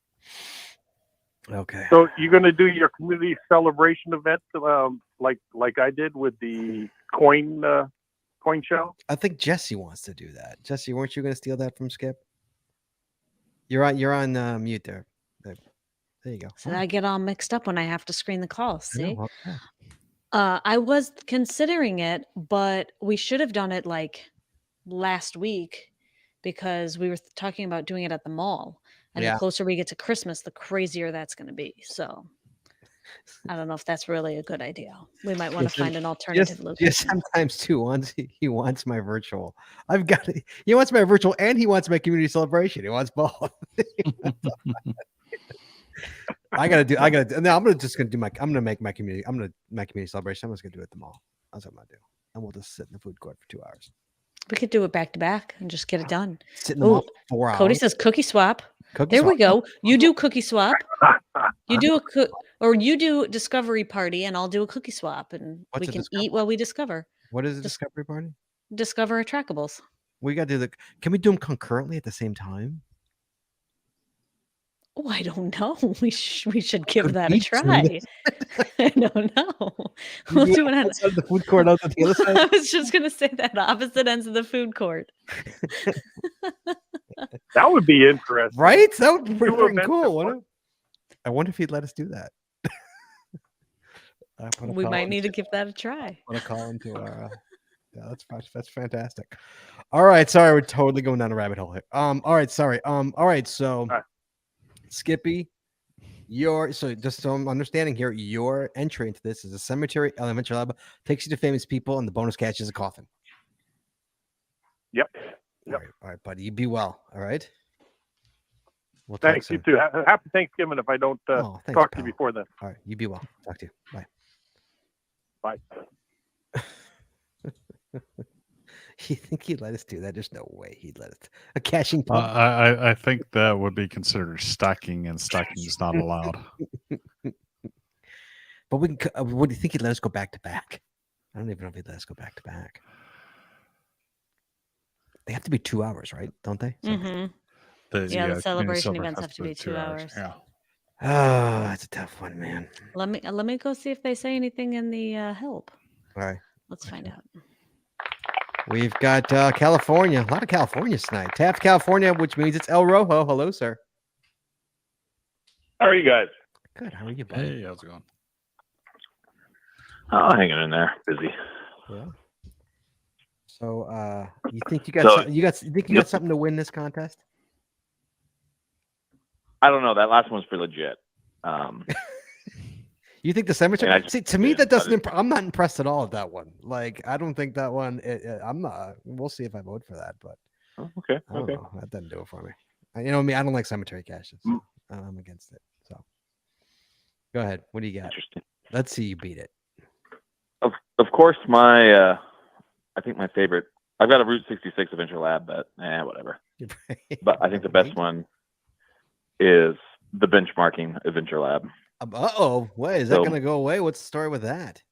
Okay. So you're going to do your community celebration event like I did with the coin show? I think Jesse wants to do that. Jesse, weren't you going to steal that from Skip? You're on mute there. There you go. So I get all mixed up when I have to screen the call. See, yeah. I was considering it, but we should have done it like last week because we were talking about doing it at the mall. And the closer we get to Christmas, the crazier that's going to be. So I don't know if that's really a good idea. We might want to find an alternative location. Just sometimes too. He wants my virtual. I've got it. He wants my virtual and he wants my community celebration. He wants both. I gotta do. No, I'm gonna make my community. I'm gonna my community celebration. I'm just gonna do it at the mall. That's what I'm gonna do. And we'll just sit in the food court for 2 hours. We could do it back to back and just get it done. Sit in the mall for 4 hours. Cody says cookie swap. We go. You do cookie swap. You do Or you do discovery party, and I'll do a cookie swap, and What's we a can discovery? eat while we discover. What is a Dis- discovery party? Discover attractables. We got to do the. Can we do them concurrently at the same time? Oh, I don't know. We should give Could that a we do try. this? I don't know. You We'll do it do it on. one side of the food court, out the other side. I was just gonna say that opposite ends of the food court. That would be interesting. Right? That would be pretty Do freaking events cool, at wouldn't it? I wonder if he'd let us do that. We might need to give that a try. Want to call into our. Yeah, that's fantastic. All right, sorry, we're totally going down a rabbit hole here. All right, sorry. All right, so All right. Skippy, so just so I'm understanding here, your entry into this is a cemetery elementary lab, takes you to famous people, and the bonus catch is a coffin. Yep. All right, buddy. You be well. All right. We'll talk Thanks. You soon. too. Happy Thanksgiving if I don't Oh, thanks, talk to you pal. before then. All right, you be well. Talk to you. Bye. Bye. You think he'd let us do that? There's no way he'd let us. A cashing pub. I think that would be considered stacking, and stacking is not allowed. But we can. What do you think he'd let us go back to back? I don't even know if he'd let us go back to back. They have to be 2 hours, right? Don't they? Mm-hmm. The Yeah, the celebration Silver events has have to be 2 hours. Yeah. Oh, that's a tough one, man. Let me go see if they say anything in the help. All right. Let's find out. We've got California. A lot of California tonight. Taft, California, which means it's El Rojo. Hello, sir. How are you guys? Good. How are you, buddy? Hey, how's it going? Oh, hanging in there, busy. Yeah. So, you think you got you think you got something to win this contest? I don't know. That last one's pretty legit. You think the cemetery? I mean, See, to me, that doesn't. I'm not impressed at all at that one. Like, I don't think that one. I'm not. We'll see if I vote for that, but Okay. I don't Okay. know. That doesn't do it for me. You know me. I don't like cemetery caches. So I'm against it. So, go ahead. What do you got? Interesting. Let's see you beat it. Of course, I think my favorite. I've got a Route 66 Adventure Lab, but whatever. But I think the best one is the benchmarking Adventure Lab. Wait, is that going to go away? What's the story with that?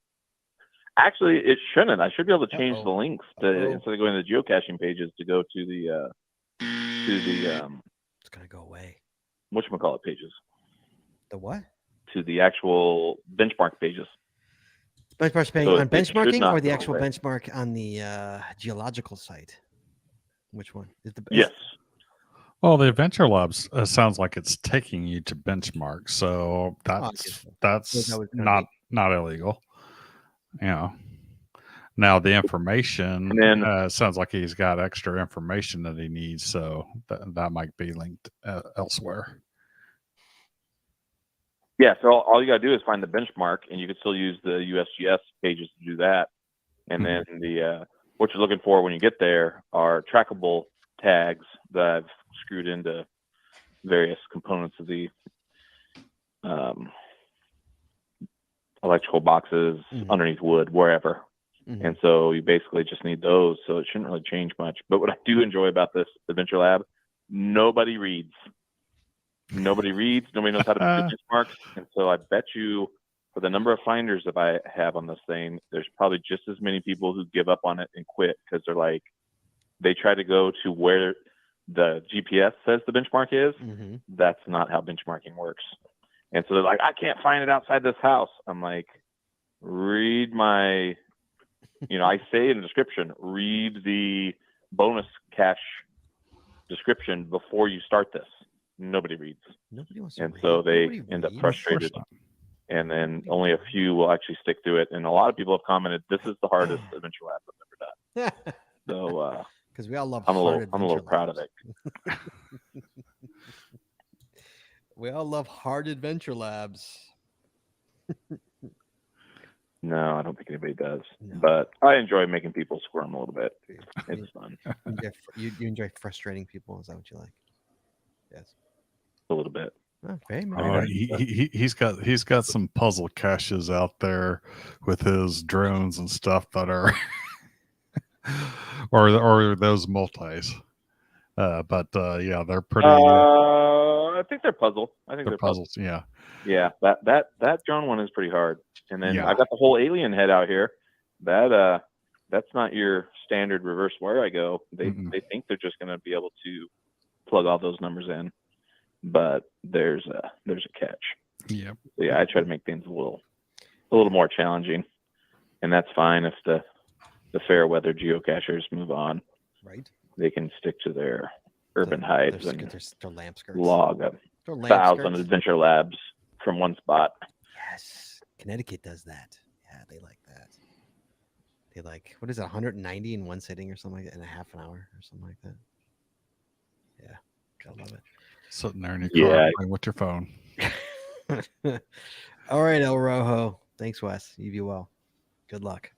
Actually, it shouldn't. I should be able to change the links to instead of going to the geocaching pages to go to the It's going to go away. whatchamacallit pages. The what? To the actual benchmark pages. Benchmark So on it should benchmarking not or the go actual away. benchmark on the geological site? Which one? Is the Yes. Well, the Adventure Labs sounds like it's taking you to benchmark, so that's not illegal. You know. Now the information And then sounds like he's got extra information that he needs, so that might be linked elsewhere. Yeah, so all you got to do is find the benchmark, and you can still use the USGS pages to do that. And then the what you're looking for when you get there are trackable tags that I've screwed into various components of the electrical boxes, underneath wood, wherever. And so you basically just need those, so it shouldn't really change much. But what I do enjoy about this Adventure Lab, nobody reads. Nobody reads. Nobody knows how to do benchmarks. And so I bet you for the number of finders that I have on this thing, there's probably just as many people who give up on it and quit because they're like, they try to go to where the GPS says the benchmark is. That's not how benchmarking works. And so they're like, I can't find it outside this house. I'm like, read my, I say in the description, read the bonus cache description before you start this. Nobody reads. Nobody wants to and read. so they Nobody end up reads. frustrated. And then only a few will actually stick through it. And a lot of people have commented, this is the hardest Adventure Lab I've ever done. So because we all love I'm a little proud of it. We all love hard adventure labs. No, I don't think anybody does. No. But I enjoy making people squirm a little bit. It's fun. You enjoy frustrating people? Is that what you like? Yes. A little bit. Okay, he's got some puzzle caches out there with his drones and stuff that are or those multis But yeah, they're pretty. I think they're puzzle. I think they're they're puzzle. puzzles. Yeah. Yeah, that drone one is pretty hard. And then Yeah. I've got the whole alien head out here. That's not your standard reverse wire I go. They think they're just going to be able to plug all those numbers in, but there's a catch. Yeah. So yeah, I try to make things a little more challenging, and that's fine if the fair weather geocachers move on. Right. They can stick to their urban hides and their lamp skirts. log a 1,000 adventure labs from one spot. Yes, Connecticut does that. Yeah, they like that. They like, what is it, 190 in one sitting or something like that, in a half an hour or something like that. Yeah, I love it. Sitting there in your car Yeah. playing with your phone. All right, El Rojo. Thanks, Wes. You be well. Good luck.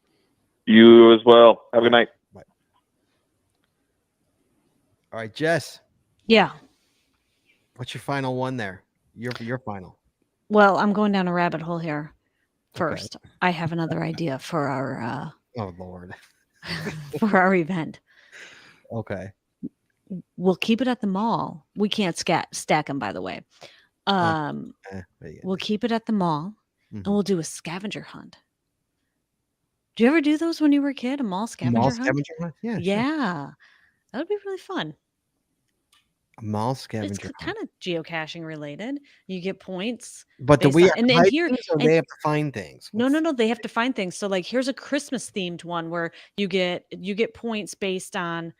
You as well. Have a good night. Bye. All right, Jess. Yeah. What's your final one there? Your final. Well, I'm going down a rabbit hole here. Okay. First, I have another idea for our Oh Lord. for our event. Okay. We'll keep it at the mall. We can't stack them, by the way. We'll keep it at the mall, and we'll do a scavenger hunt. Do you ever do those when you were a kid? A mall scavenger hunt? Yeah. Yeah. Sure. That would be really fun. A mall scavenger It's kind of geocaching related. You get points. But do based we on- have and to and hide here- things or and- they have to find things? No, they have to find things. So like here's a Christmas themed one where you get points based on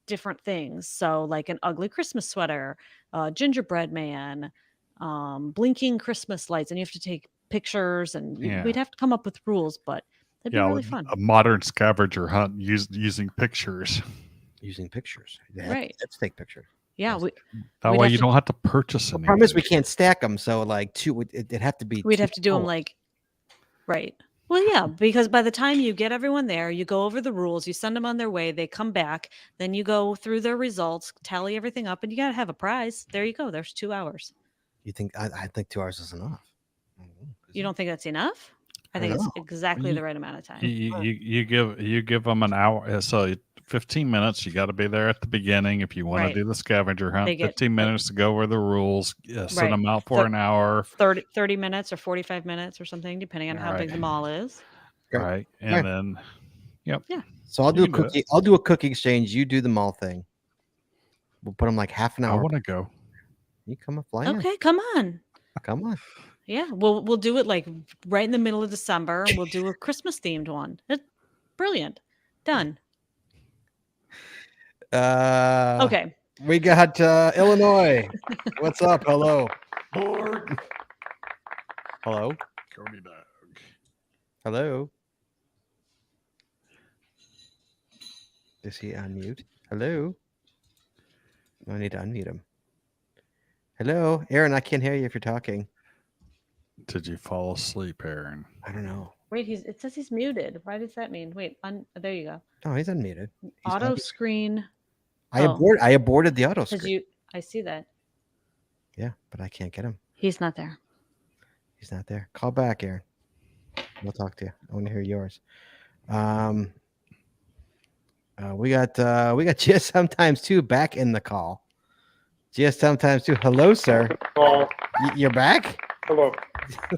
different things. So like an ugly Christmas sweater, gingerbread man, blinking Christmas lights, and you have to take pictures, and we'd have to come up with rules, but that'd be really fun. A modern scavenger hunt using pictures. Using pictures. Right. Let's take pictures. Yeah, that way you don't have to purchase The anything. problem is we can't stack them, so like two, it'd have to be. we'd have to do them like, right. Well, yeah, because by the time you get everyone there, you go over the rules, you send them on their way, they come back, then you go through their results, tally everything up, and you got to have a prize. There you go. There's 2 hours. You think? I think 2 hours is enough. You don't think that's enough? I think it's exactly the right amount of time. You give them an hour, so 15 minutes. You got to be there at the beginning if you want to do the scavenger hunt. They get 15 minutes to go over the rules. Send them out for an hour. 30 minutes or 45 minutes or something, depending on how big the mall is. Right, and then, Yeah. So I'll do a cookie. I'll do a cookie exchange. You do the mall thing. We'll put them like half an hour. I want to go. You come and fly in. Okay, come on. Come on. Yeah, we'll do it like right in the middle of December, and we'll do a Christmas themed one. It's brilliant. Done. Okay. We got Illinois. What's up? Hello. Board. Hello. Cody Dog. Hello. Is he on mute? Hello. No, I need to unmute him. Hello, Aaron. I can't hear you if you're talking. Did you fall asleep, Aaron? I don't know. Wait, it says he's muted. Why does that mean? Wait, there you go. Oh, he's unmuted. Auto screen. I aborted the auto screen. I see that. Yeah, but I can't get him. He's not there. He's not there. Call back, Aaron. We'll talk to you. I want to hear yours. We got GS sometimes too back in the call. GS sometimes too. Hello, sir. You're back? Hello.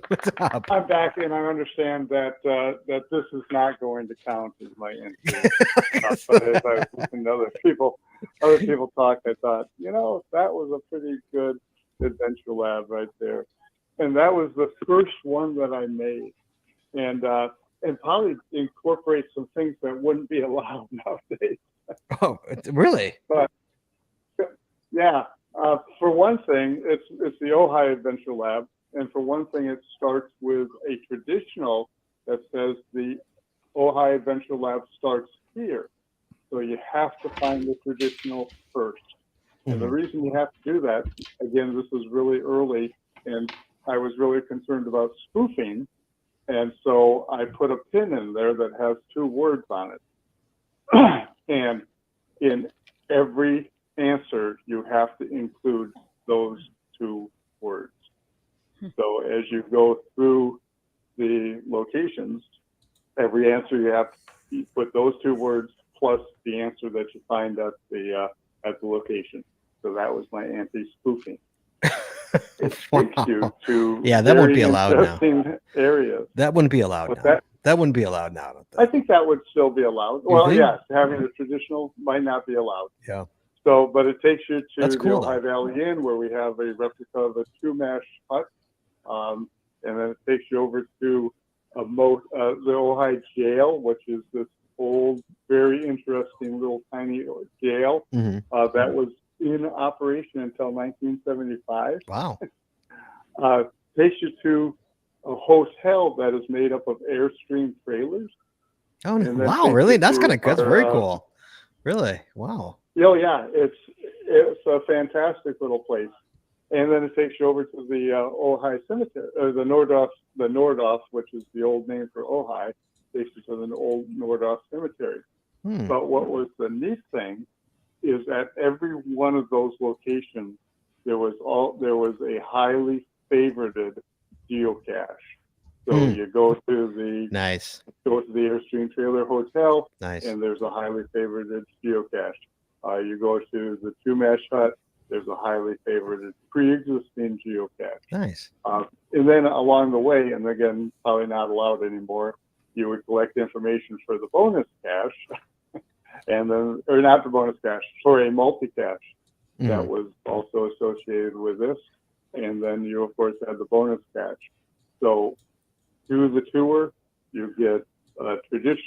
What's up? I'm back, and I understand that that this is not going to count as my entry. But as I was listening to other people talk, I thought, that was a pretty good adventure lab right there, and that was the first one that I made, and probably incorporate some things that wouldn't be allowed nowadays. Oh, really? But yeah, for one thing, it's the Ojai Adventure Lab. And for one thing, it starts with a traditional that says the Ojai Adventure Lab starts here. So you have to find the traditional first. And the reason you have to do that, again, this was really early, and I was really concerned about spoofing. And so I put a pin in there that has 2 words on it. And in every answer, you have to include those 2 words. So as you go through the locations, every answer you have to put those 2 words plus the answer that you find at the location. So that was my anti-spoofing. It takes you to that won't be allowed now. Areas. That wouldn't be allowed now. That wouldn't be allowed now. I think that would still be allowed. Well, yes, having the traditional might not be allowed. Yeah. So, but it takes you to the cool, Ojai Valley Inn, where we have a replica of a two-mash hut, and then it takes you over to the Ojai Jail, which is this old, very interesting little tiny jail that was in operation until 1975. Wow. Takes you to a hotel that is made up of Airstream trailers. Oh, wow, really? That's kind of good. That's very cool. Really? Wow. Oh, yeah. It's a fantastic little place. And then it takes you over to the Ojai Cemetery, or the Nordhoff, which is the old name for Ojai, takes you to the old Nordhoff Cemetery. But what was the neat thing is at every one of those locations, there was a highly favorited geocache. So you go to the Airstream Trailer Hotel, and there's a highly favorited geocache. You go to the Two-Mash Hut, there's a highly favorited pre-existing geocache. Nice. And then along the way, and again, probably not allowed anymore, you would collect information for the bonus cache, and then, or not the bonus cache, for a multi-cache that was also associated with this. And then you, of course, had the bonus cache. So through the tour, you get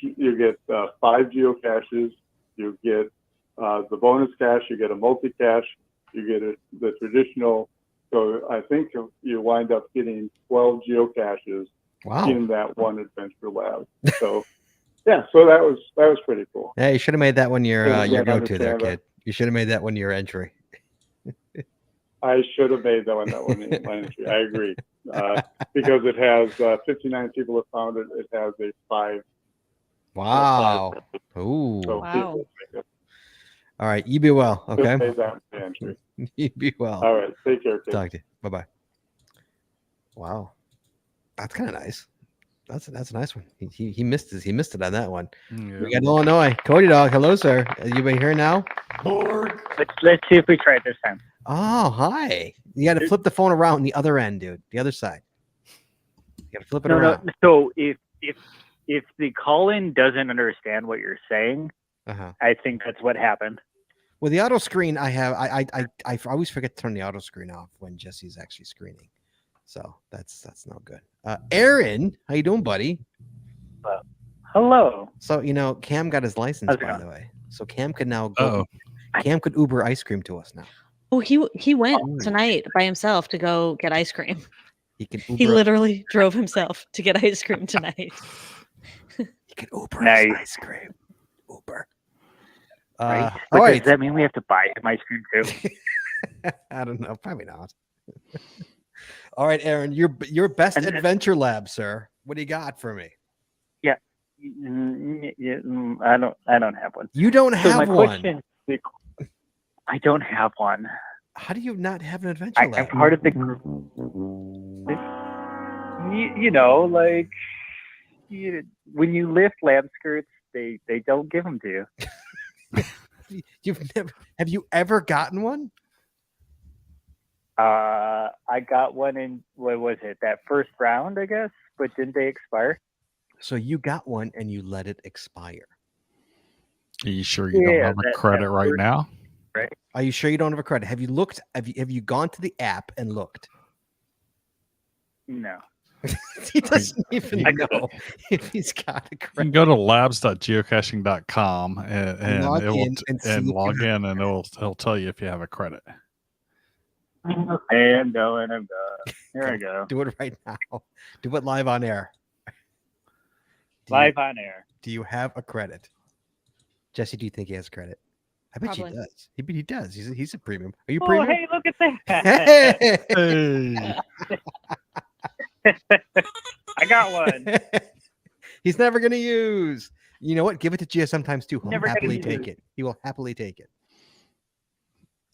you get 5 geocaches, you get the bonus cache, you get a multi-cache, you get the traditional. So I think you wind up getting 12 geocaches in that one adventure lab. So yeah, so that was pretty cool. Yeah, you should have made that one your go-to there, kid. You should have made that one your entry. I should have made that one my entry. I agree. Because it has 59 people have found it. It has a 5. Wow. Ooh. So wow. All right. You be well. Okay. Made that entry. You be well. All right. Take care, kid. Talk to you. Bye-bye. Wow. That's kind of nice. That's a nice one. He missed it. He missed it on that one. Yeah. We got Illinois. Cody Dog. Hello, sir. Are you here now? Let's see if we try it this time. Oh, hi. You got to flip the phone around the other end, dude. The other side. You got to flip it around. No. So if the call-in doesn't understand what you're saying, I think that's what happened. Well, the auto screen I have, I always forget to turn the auto screen off when Jesse's actually screening. So that's no good. Aaron, how you doing, buddy? Hello. So, Cam got his license, by the way. So Cam could now go. Cam could Uber ice cream to us now. Oh, he went tonight by himself to go get ice cream. He literally drove himself to get ice cream tonight. He could Uber ice cream. Uber. Right? All right. Does that mean we have to buy him ice cream too? I don't know. Probably not. All right, Aaron, your best adventure lab, sir. What do you got for me? Yeah. I don't have one. You don't have one? Question, I don't have one. How do you not have an adventure lab? I'm part of the group. When you lift lab skirts, they don't give them to you. Have you ever gotten one? I got one in, what was it, that first round, I guess, but didn't they expire? So you got one and you let it expire. Are you sure you don't have a credit right now? Right. Are you sure you don't have a credit? Have you looked? Have you gone to the app and looked? No. He doesn't even know if he's got a credit. You can go to labs.geocaching.com and log it will in and log in, and it'll tell you if you have a credit. Okay, I'm going. Here I go. Do it right now. Do it live on air. Live on air. Do you have a credit? Jesse, do you think he has credit? I bet Probably. he does. He does. He's a premium. Are you Oh, premium? hey, look at that. Hey! I got one. He's never going to use. You know what? Give it to Gia sometimes too. He'll Never happily gonna use take it. He will happily take it.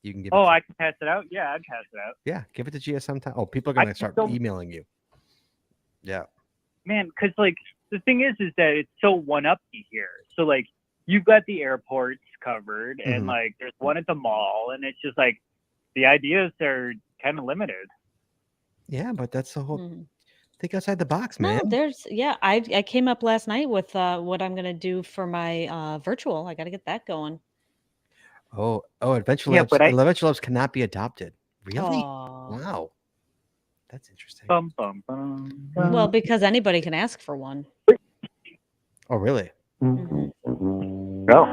You can give it. Oh, I can pass it out? Yeah, I'd pass it out. Yeah, give it to Gia sometime. Oh, people are going to start emailing you. Yeah. Man, because, the thing is that it's so one-uppy here. So, you've got the airports covered, and like there's one at the mall, and it's just like the ideas are kind of limited. Yeah, but that's the whole. Think outside the box, man. No, I came up last night with what I'm gonna do for my virtual. I got to get that going. Oh, Adventure Yeah, Labs. but Adventure Labs cannot be adopted. Really? Aw. Wow. That's interesting. Bum, bum, bum, Well, because anybody can ask for one. Oh, really? Mhm. No.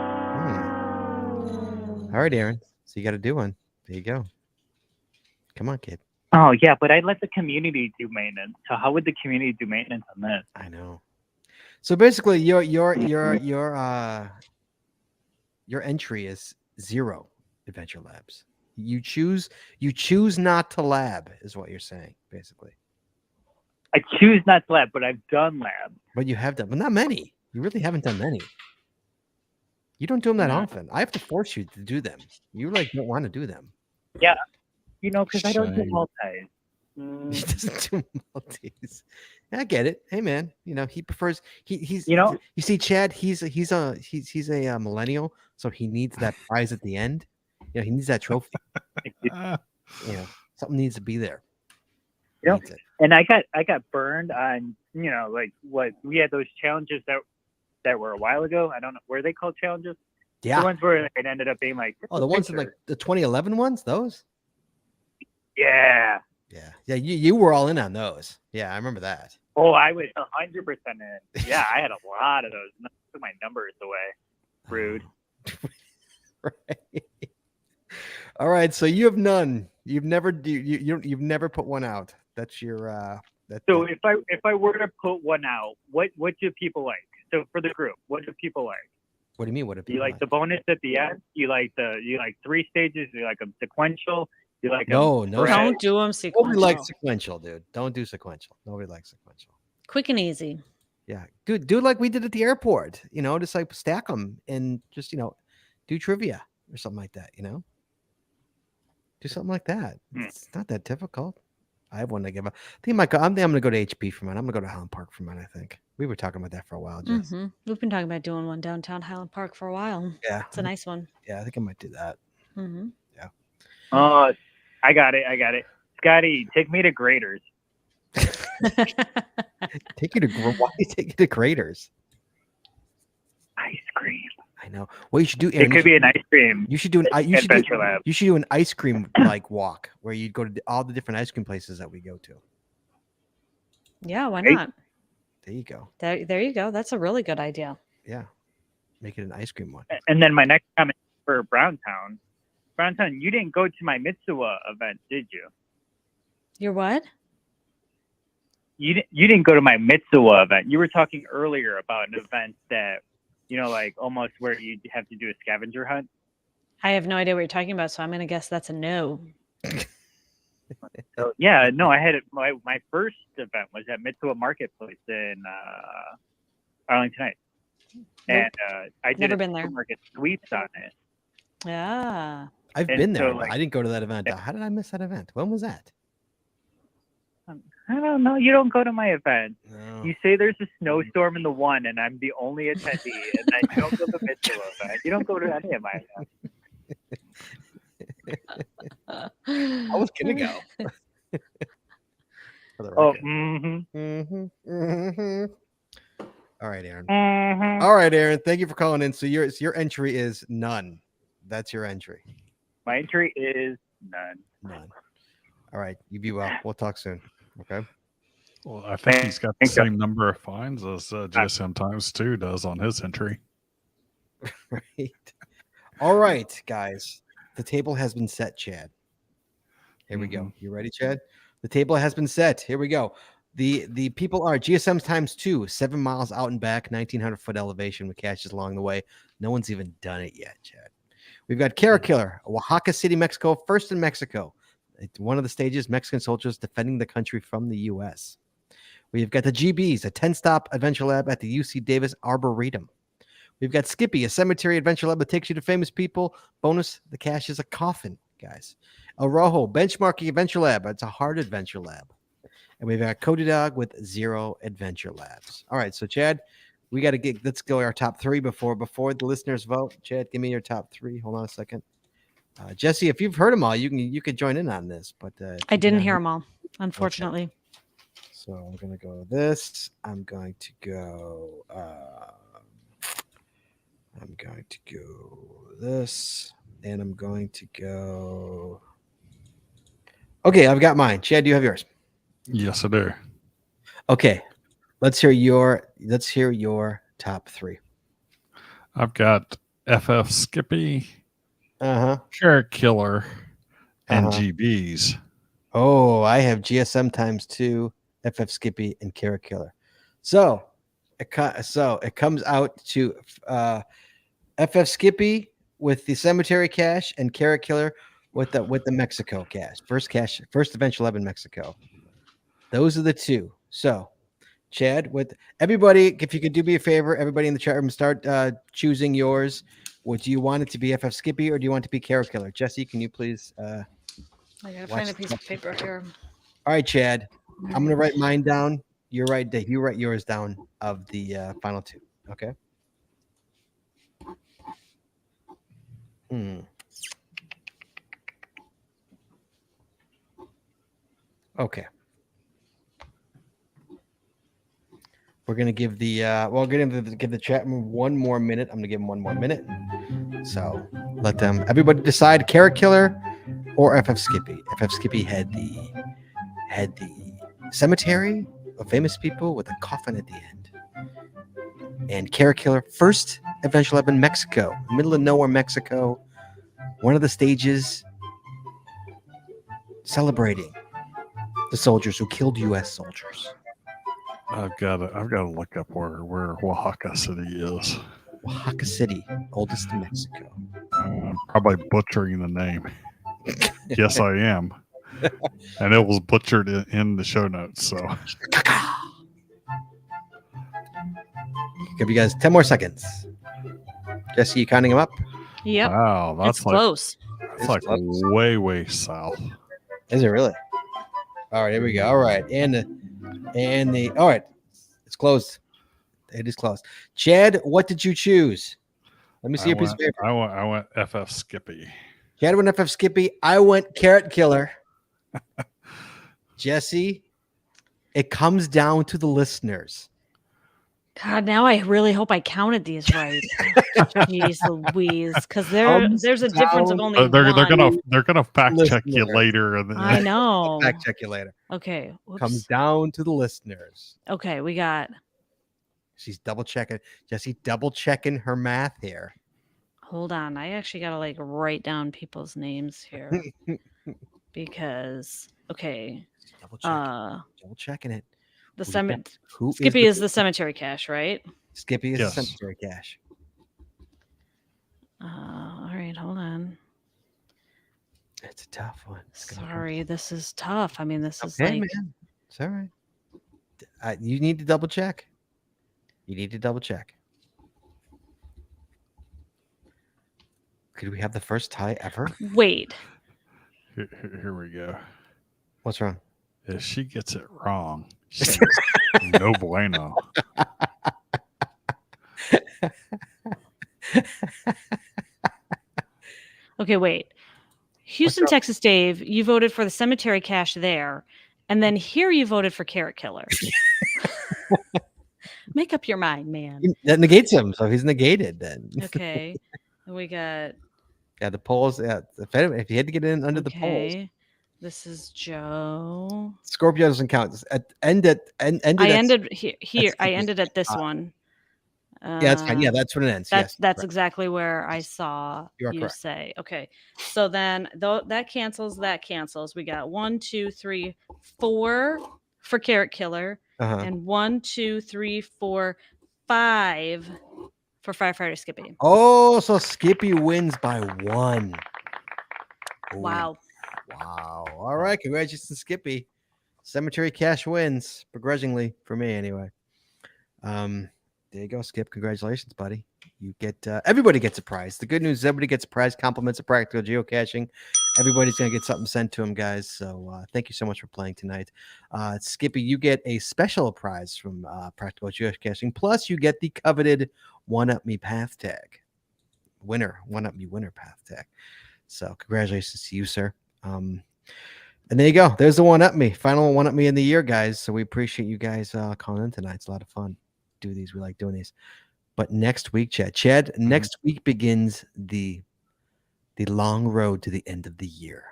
All right, Aaron. So you got to do one. There you go. Come on, kid. Oh yeah, but I'd let the community do maintenance. So how would the community do maintenance on this? I know. So basically, your entry is 0 Adventure Labs. You choose not to lab, is what you're saying, basically. I choose not to lab, but I've done labs. But you have done, but not many. You really haven't done many. You don't do them that often. I have to force you to do them. You like don't want to do them. Yeah, because I don't do Shame. multis. He doesn't do multis. I get it. Hey man, he prefers he's You see Chad, he's a millennial, so he needs that prize at the end. He needs that trophy. Something needs to be there. Needs it. And I got burned on like what we had those challenges that were a while ago. I don't know, were they called challenges? Yeah. The ones where it ended up being like the ones in like the 2011 ones, those? Yeah. Yeah, you were all in on those. Yeah, I remember that. Oh, I was 100% in. Yeah, I had a lot of those. I took my numbers away. Rude. Right. All right, so you have none. You've never you've never put one out. That's your So if I were to put one out, what do people like? So for the group, what do people like? What do you mean? What do you like? The bonus at the end? You like 3 stages? You like them sequential? You like no. Don't do them sequential. Nobody likes sequential, dude. Don't do sequential. Nobody likes sequential. Quick and easy. Yeah, do like we did at the airport. Just like stack them and just do trivia or something like that. Do something like that. It's not that difficult. I have one to give up. I think I'm going to go to HP for mine. I'm going to go to Highland Park for mine. I think we were talking about that for a while. Jess. We've been talking about doing one downtown Highland Park for a while. Yeah, it's a nice one. Yeah, I think I might do that. Yeah. Oh, I got it. Scotty, take me to Graders. Take you to why do you take you to Graders? Ice cream. I know. Well, you should do. Aaron, it could be an ice cream. You should do an Adventure Lab. You should do an ice cream like walk where you go to all the different ice cream places that we go to. Yeah, why not? There you go. There you go. That's a really good idea. Yeah, make it an ice cream one. And then my next comment for Browntown. Browntown, you didn't go to my Mitsuwa event, did you? Your what? You didn't go to my Mitsuwa event. You were talking earlier about an event that, like almost where you have to do a scavenger hunt. I have no idea what you're talking about, so I'm going to guess that's a no. So, yeah, no, I had it. My first event was at Mitsuwa Marketplace in Arlington Heights, and I did Never been there. Market sweeps on it. Yeah, I've been there. I didn't go to that event. How did I miss that event? When was that? I don't know. You don't go to my event. No. You say there's a snowstorm in the one, and I'm the only attendee, and then you don't go to the Mitchell event. You don't go to any of my events. I was gonna go. Oh, All right, Aaron. All right, Aaron. Thank you for calling in. So your entry is none. That's your entry. My entry is none. None. All right. You be well. We'll talk soon. Okay. Well, I think he's got the same number of fines as GSM Times 2 does on his entry. Right. All right, guys. The table has been set, Chad. Here we go. You ready, Chad? The table has been set. Here we go. The people are GSM Times 2, 7 miles out and back, 1,900-foot elevation with caches along the way. No one's even done it yet, Chad. We've got Cara Killer, Oaxaca City, Mexico, first in Mexico. It's one of the stages, Mexican soldiers defending the country from the U.S. We've got the GBs, a 10-stop adventure lab at the UC Davis Arboretum. We've got Skippy, a cemetery adventure lab that takes you to famous people. Bonus, the cache is a coffin, guys. El Rojo, benchmarking adventure lab. It's a hard adventure lab. And we've got Cody Dog with 0 adventure labs. All right, so Chad, We got to get. Let's go our top 3 before the listeners vote. Chad, give me your top 3. Hold on a second. Jesse, if you've heard them all, you can join in on this. But I didn't hear them all, unfortunately. Okay. So I'm gonna go this. I'm going to go this, and I'm going to go. Okay, I've got mine. Chad, do you have yours? Yes, I do. Okay, let's hear your top 3. I've got FF Skippy, Carrot Killer, and GBs. Oh, I have GSM ×2, FF Skippy, and Carrot Killer. So it comes out to FF Skippy with the Cemetery Cache and Carrot Killer with the Mexico cache. First Adventure Lab in Mexico. Those are the 2. So, Chad, with everybody, if you could do me a favor, everybody in the chat room, start choosing yours. Do you want it to be FF Skippy or do you want it to be Carrot Killer? Jesse, can you please? I gotta find a piece of paper here. All right, Chad. I'm gonna write mine down. You write yours down of the final 2. Okay. Okay. We're gonna give give the chat room 1 more minute. I'm gonna give them 1 more minute. So let everybody decide Carrot Killer or FF Skippy. FF Skippy had the cemetery of famous people with a coffin at the end. And Carrot Killer, first Adventure Lab in Mexico, middle of nowhere, Mexico. One of the stages celebrating the soldiers who killed U.S. soldiers. I've got to look up where Oaxaca City is. Oaxaca City, oldest in Mexico. I'm probably butchering the name. Yes, I am. And it was butchered in the show notes. So, give you guys 10 more seconds. Jesse, you counting them up? Yep. Wow, that's it's close. That's like close. way south. Is it really? All right, here we go. All right, all right, it's closed. It is closed. Chad, what did you choose? Let me see your piece of paper. I went FF Skippy. Chad went FF Skippy. I went Carrot Killer. Jesse, it comes down to the listeners. God, now I really hope I counted these right. Jeez Louise, because there's a difference of only they're gonna fact check you later. I know. Fact check you later. Okay. Whoops. Comes down to the listeners. Okay, we got. She's double checking. Jesse double checking her math here. Hold on, I actually gotta write down people's names here because double checking it. Skippy is the cemetery cache, right? Skippy is the cemetery cache. All right, hold on. It's a tough one. Sorry, this is tough. I mean, this is man. It's all right. You need to double check. Could we have the first tie ever? Wait. Here we go. What's wrong? If she gets it wrong, she's no bueno. Okay, wait. Houston, Texas Dave, you voted for the cemetery cache there, and then here you voted for Carrot Killer. Make up your mind, man. That negates him, so he's negated then. Okay. We got... Yeah, the polls. Yeah, if you had to get in under the polls. This is Joe. Scorpio doesn't count. I ended here. I ended at this one. Yeah, that's fine. Yeah, that's when it ends. That's exactly where I saw you say. Okay, so then that cancels. We got 1, 2, 3, 4 for Carrot Killer, and 1, 2, 3, 4, 5 for Firefighter Skippy. Oh, so Skippy wins by 1. Ooh. Wow. All right. Congratulations, Skippy. Cemetery Cache wins, begrudgingly for me anyway. There you go, Skip. Congratulations, buddy. You get everybody gets a prize. The good news is everybody gets a prize. Compliments of practical geocaching. Everybody's going to get something sent to them, guys. So thank you so much for playing tonight. Skippy, you get a special prize from Practical Geocaching. Plus, you get the coveted One Up Me Path tag. One Up Me winner path tag. So congratulations to you, sir. And there you go. There's the One Up Me. Final One Up Me in the year, guys. So we appreciate you guys calling in tonight. It's a lot of fun. Do these. We like doing these. But next week, Chad, next week begins the long road to the end of the year.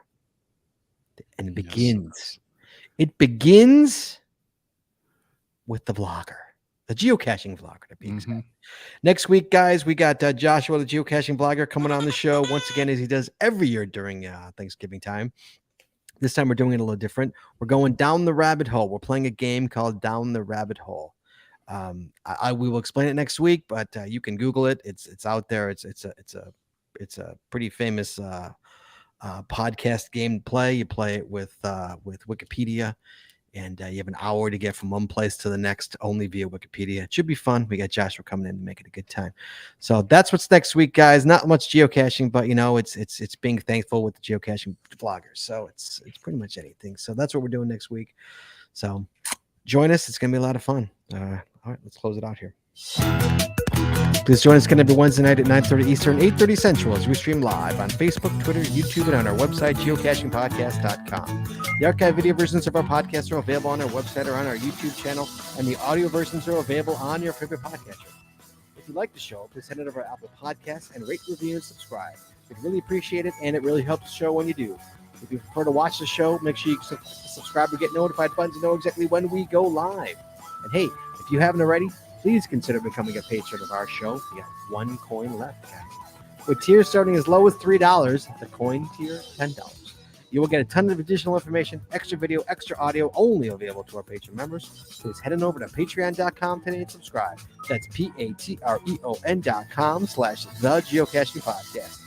And it begins. It begins with the vlogger, the geocaching vlogger, to be exact. Next week, guys, we got Joshua, the geocaching vlogger, coming on the show once again, as he does every year during Thanksgiving time. This time we're doing it a little different. We're going down the rabbit hole. We're playing a game called Down the Rabbit Hole. We will explain it next week, but you can Google it. It's out there. It's a pretty famous podcast game to play. You play it with Wikipedia, and you have an hour to get from one place to the next only via Wikipedia. It should be fun. We got Joshua coming in to make it a good time. So that's what's next week, guys. Not much geocaching, but it's being thankful with the geocaching vloggers. So it's pretty much anything. So that's what we're doing next week. So join us. It's going to be a lot of fun. All right, let's close it out here. Please join us. It's going to be Wednesday night at 9:30 Eastern, 8:30 Central, as we stream live on Facebook, Twitter, YouTube, and on our website, geocachingpodcast.com. The archive video versions of our podcasts are available on our website or on our YouTube channel, and the audio versions are available on your favorite podcatcher. If you like the show, please head on over to Apple Podcasts and rate, review, and subscribe. We'd really appreciate it, and it really helps the show when you do. If you prefer to watch the show, make sure you subscribe to get notified buttons to know exactly when we go live. And hey, if you haven't already, please consider becoming a patron of our show. We got one coin left, guys. With tiers starting as low as $3, the coin tier $10. You will get a ton of additional information, extra video, extra audio, only available to our patron members. Please head on over to patreon.com today and subscribe. That's patreon.com/the Geocaching Podcast.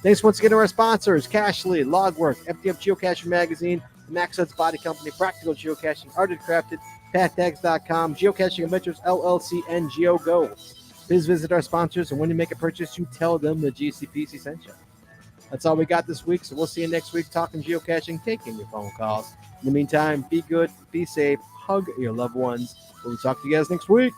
Thanks once again to our sponsors, Cashly, Logwork, FDF Geocaching Magazine, the Max Suds Body Company, Practical Geocaching, Arted Crafted, PathTags.com, Geocaching Adventures LLC, and GeoGo. Please visit our sponsors, and when you make a purchase, you tell them the GCPC sent you. That's all we got this week, so we'll see you next week talking geocaching, taking your phone calls. In the meantime, be good, be safe, hug your loved ones. We'll talk to you guys next week.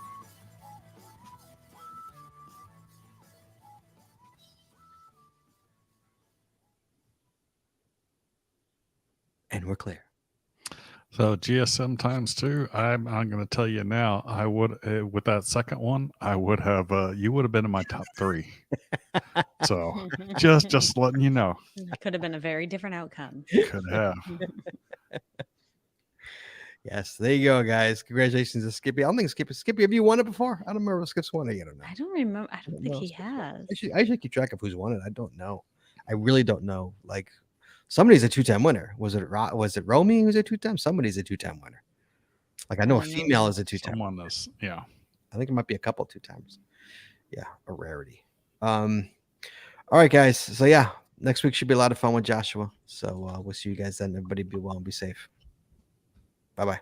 And we're clear. So GSM times 2. I'm going to tell you now. I would with that second one. I would have. You would have been in my top 3. So just letting you know. It could have been a very different outcome. Could have. Yes, there you go, guys. Congratulations to Skippy. I don't think Skippy. Have you won it before? I don't remember if Skip's won it. I don't know. I don't remember. I don't think he has. I should keep track of who's won it. I don't know. I really don't know. Like. Somebody's a 2-time winner. Was it Romy who's a 2-time? Somebody's a 2-time winner. Like I know a female is a 2-time. Someone is, yeah. I think it might be a couple 2-times. Yeah, a rarity. All right, guys. So yeah, next week should be a lot of fun with Joshua. So we'll see you guys then. Everybody be well and be safe. Bye-bye.